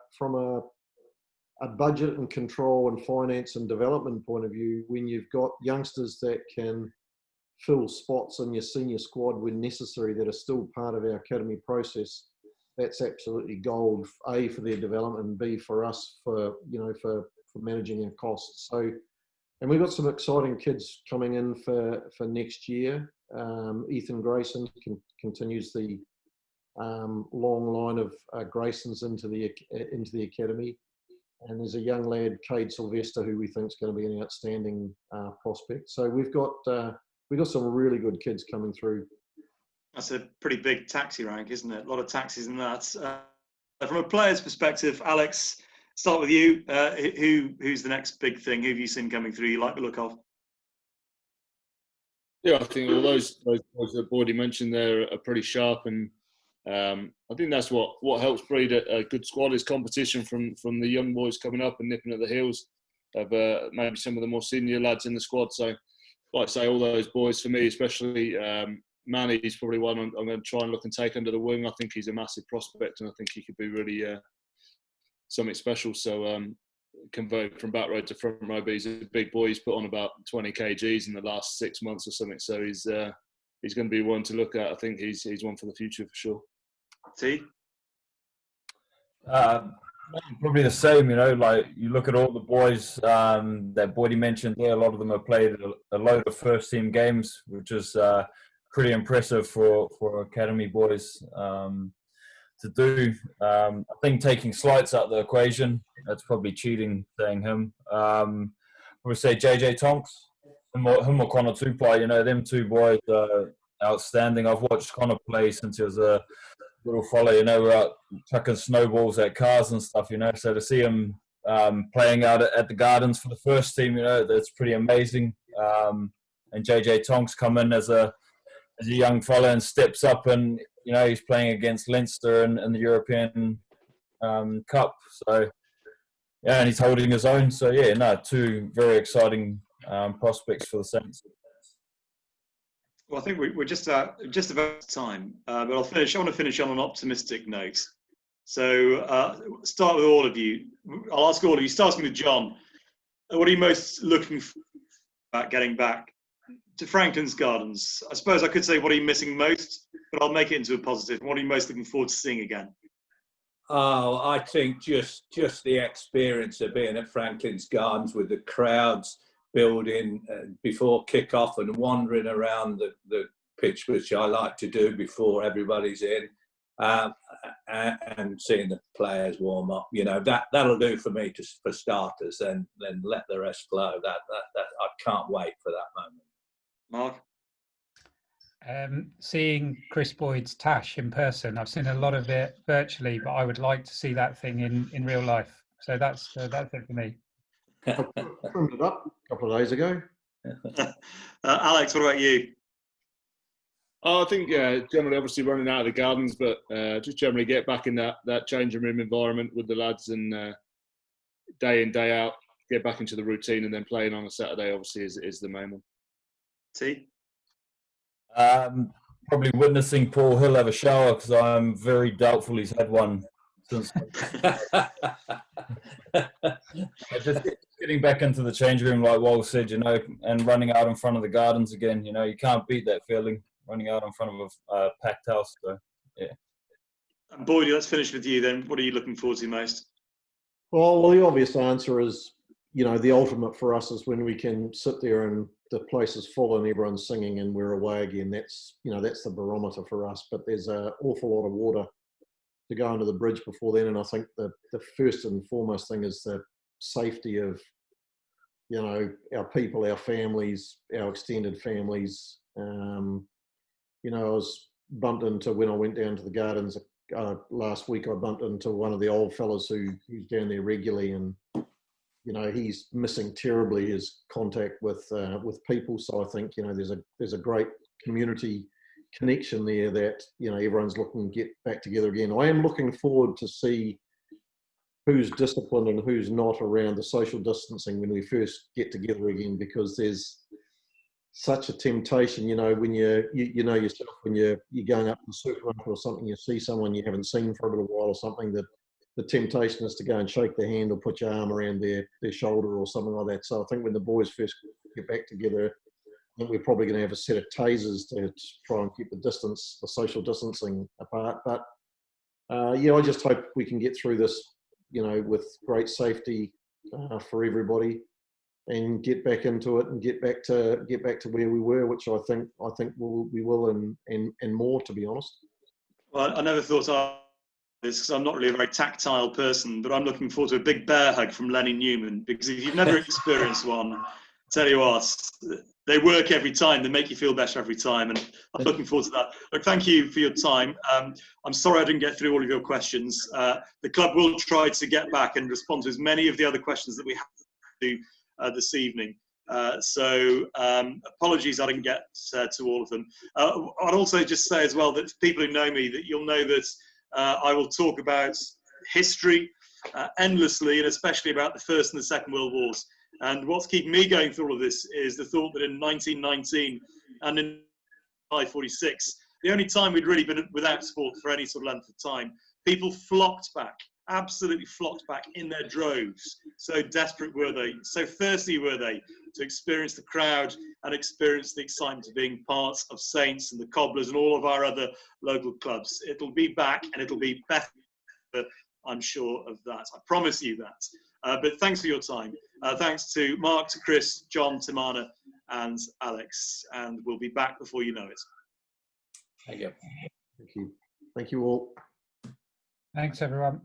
budget and control and finance and development point of view, when you've got youngsters that can fill spots in your senior squad when necessary that are still part of our academy process, that's absolutely gold, A, for their development, and B, for us for managing our costs. So, and we've got some exciting kids coming in for next year. Ethan Grayson continues the long line of Graysons into the academy. And there's a young lad, Cade Sylvester, who we think is going to be an outstanding prospect. So we've got some really good kids coming through. That's a pretty big taxi rank, isn't it? A lot of taxis in that. From a player's perspective, Alex, start with you. Who's the next big thing? Who have you seen coming through you like the look of? Yeah, I think all those that Boydie mentioned there are pretty sharp, and I think that's what helps breed a good squad is competition from the young boys coming up and nipping at the heels of maybe some of the more senior lads in the squad. So, like I say, all those boys for me, especially Manny, is probably one I'm going to try and look and take under the wing. I think he's a massive prospect, and I think he could be really something special. So convert from back row to front row, but he's a big boy. He's put on about 20 kgs in the last 6 months or something. So he's going to be one to look at. I think he's one for the future for sure. T? Probably the same, like you look at all the boys that Boydie mentioned there, a lot of them have played a load of first team games, which is pretty impressive for academy boys to do. I think taking Slights out of the equation, that's probably cheating saying him. I would say JJ Tonks, him or Connor Tupai, them two boys are outstanding. I've watched Connor play since he was a little fella, we're out chucking snowballs at cars and stuff, so to see him playing out at the Gardens for the first team, that's pretty amazing. And JJ Tonks come in as a as a young fella and steps up, and he's playing against Leinster in the European Cup. So yeah, and he's holding his own. So yeah, no, two very exciting prospects for the Saints. Well, I think we're just about time, but I'll finish. I want to finish on an optimistic note. So start with all of you. I'll ask all of you, starting with John. What are you most looking for about getting back to Franklin's Gardens? I suppose I could say, what are you missing most? But I'll make it into a positive. What are you most looking forward to seeing again? Oh, I think just the experience of being at Franklin's Gardens with the crowds building before kick-off and wandering around the pitch, which I like to do before everybody's in, and seeing the players warm up. That'll do for me for starters, and then let the rest flow. That I can't wait for that moment. Mark? Seeing Chris Boyd's Tash in person. I've seen a lot of it virtually, but I would like to see that thing in real life. So that's it for me. I trimmed it up a couple of days ago. Alex, what about you? I think generally, obviously running out of the Gardens, but just generally get back in that changing room environment with the lads, and day in, day out, get back into the routine, and then playing on a Saturday obviously is the main one. T? Probably witnessing Paul Hill have a shower, because I'm very doubtful he's had one since. Just getting back into the change room, like Wal said, and running out in front of the Gardens again. You can't beat that feeling, running out in front of a packed house. So yeah. And Boyd, let's finish with you then. What are you looking forward to most? Well, the obvious answer is, the ultimate for us is when we can sit there and the place is full and everyone's singing and we're away again. That's the barometer for us. But there's an awful lot of water to go under the bridge before then. And I think the first and foremost thing is the safety of, our people, our families, our extended families. I was bumped into, when I went down to the Gardens last week, I bumped into one of the old fellas who's down there regularly, and he's missing terribly his contact with people. So I think there's a great community connection there that everyone's looking to get back together again. I am looking forward to see who's disciplined and who's not around the social distancing when we first get together again, because there's such a temptation, when you yourself, when you're going up to the supermarket or something, you see someone you haven't seen for a little while or something, that the temptation is to go and shake their hand or put your arm around their shoulder or something like that. So I think when the boys first get back together, I think we're probably going to have a set of tasers to try and keep the social distancing apart. But I just hope we can get through this, with great safety for everybody, and get back into it and get back to where we were, which I think we will and more, to be honest. Well, I never thought I'd this, because I'm not really a very tactile person, but I'm looking forward to a big bear hug from Lenny Newman, because if you've never experienced one, tell you what, they work every time. They make you feel better every time, and I'm looking forward to that. Look, thank you for your time. I'm sorry I didn't get through all of your questions. The club will try to get back and respond to as many of the other questions that we have to do this evening. So apologies I didn't get to all of them. I'd also just say as well that for people who know me, that you'll know that I will talk about history endlessly, and especially about the First and the Second World Wars. And what's keeping me going through all of this is the thought that in 1919 and in 1946, the only time we'd really been without sport for any sort of length of time, people flocked back, absolutely flocked back in their droves. So desperate were they, so thirsty were they to experience the crowd and experience the excitement of being part of Saints and the Cobblers and all of our other local clubs. It'll be back, and it'll be better, I'm sure of that. I promise you that. But thanks for your time. Thanks to Mark, to Chris, John, Teimana, and Alex. And we'll be back before you know it. Thank you. Thank you. Thank you all. Thanks, everyone.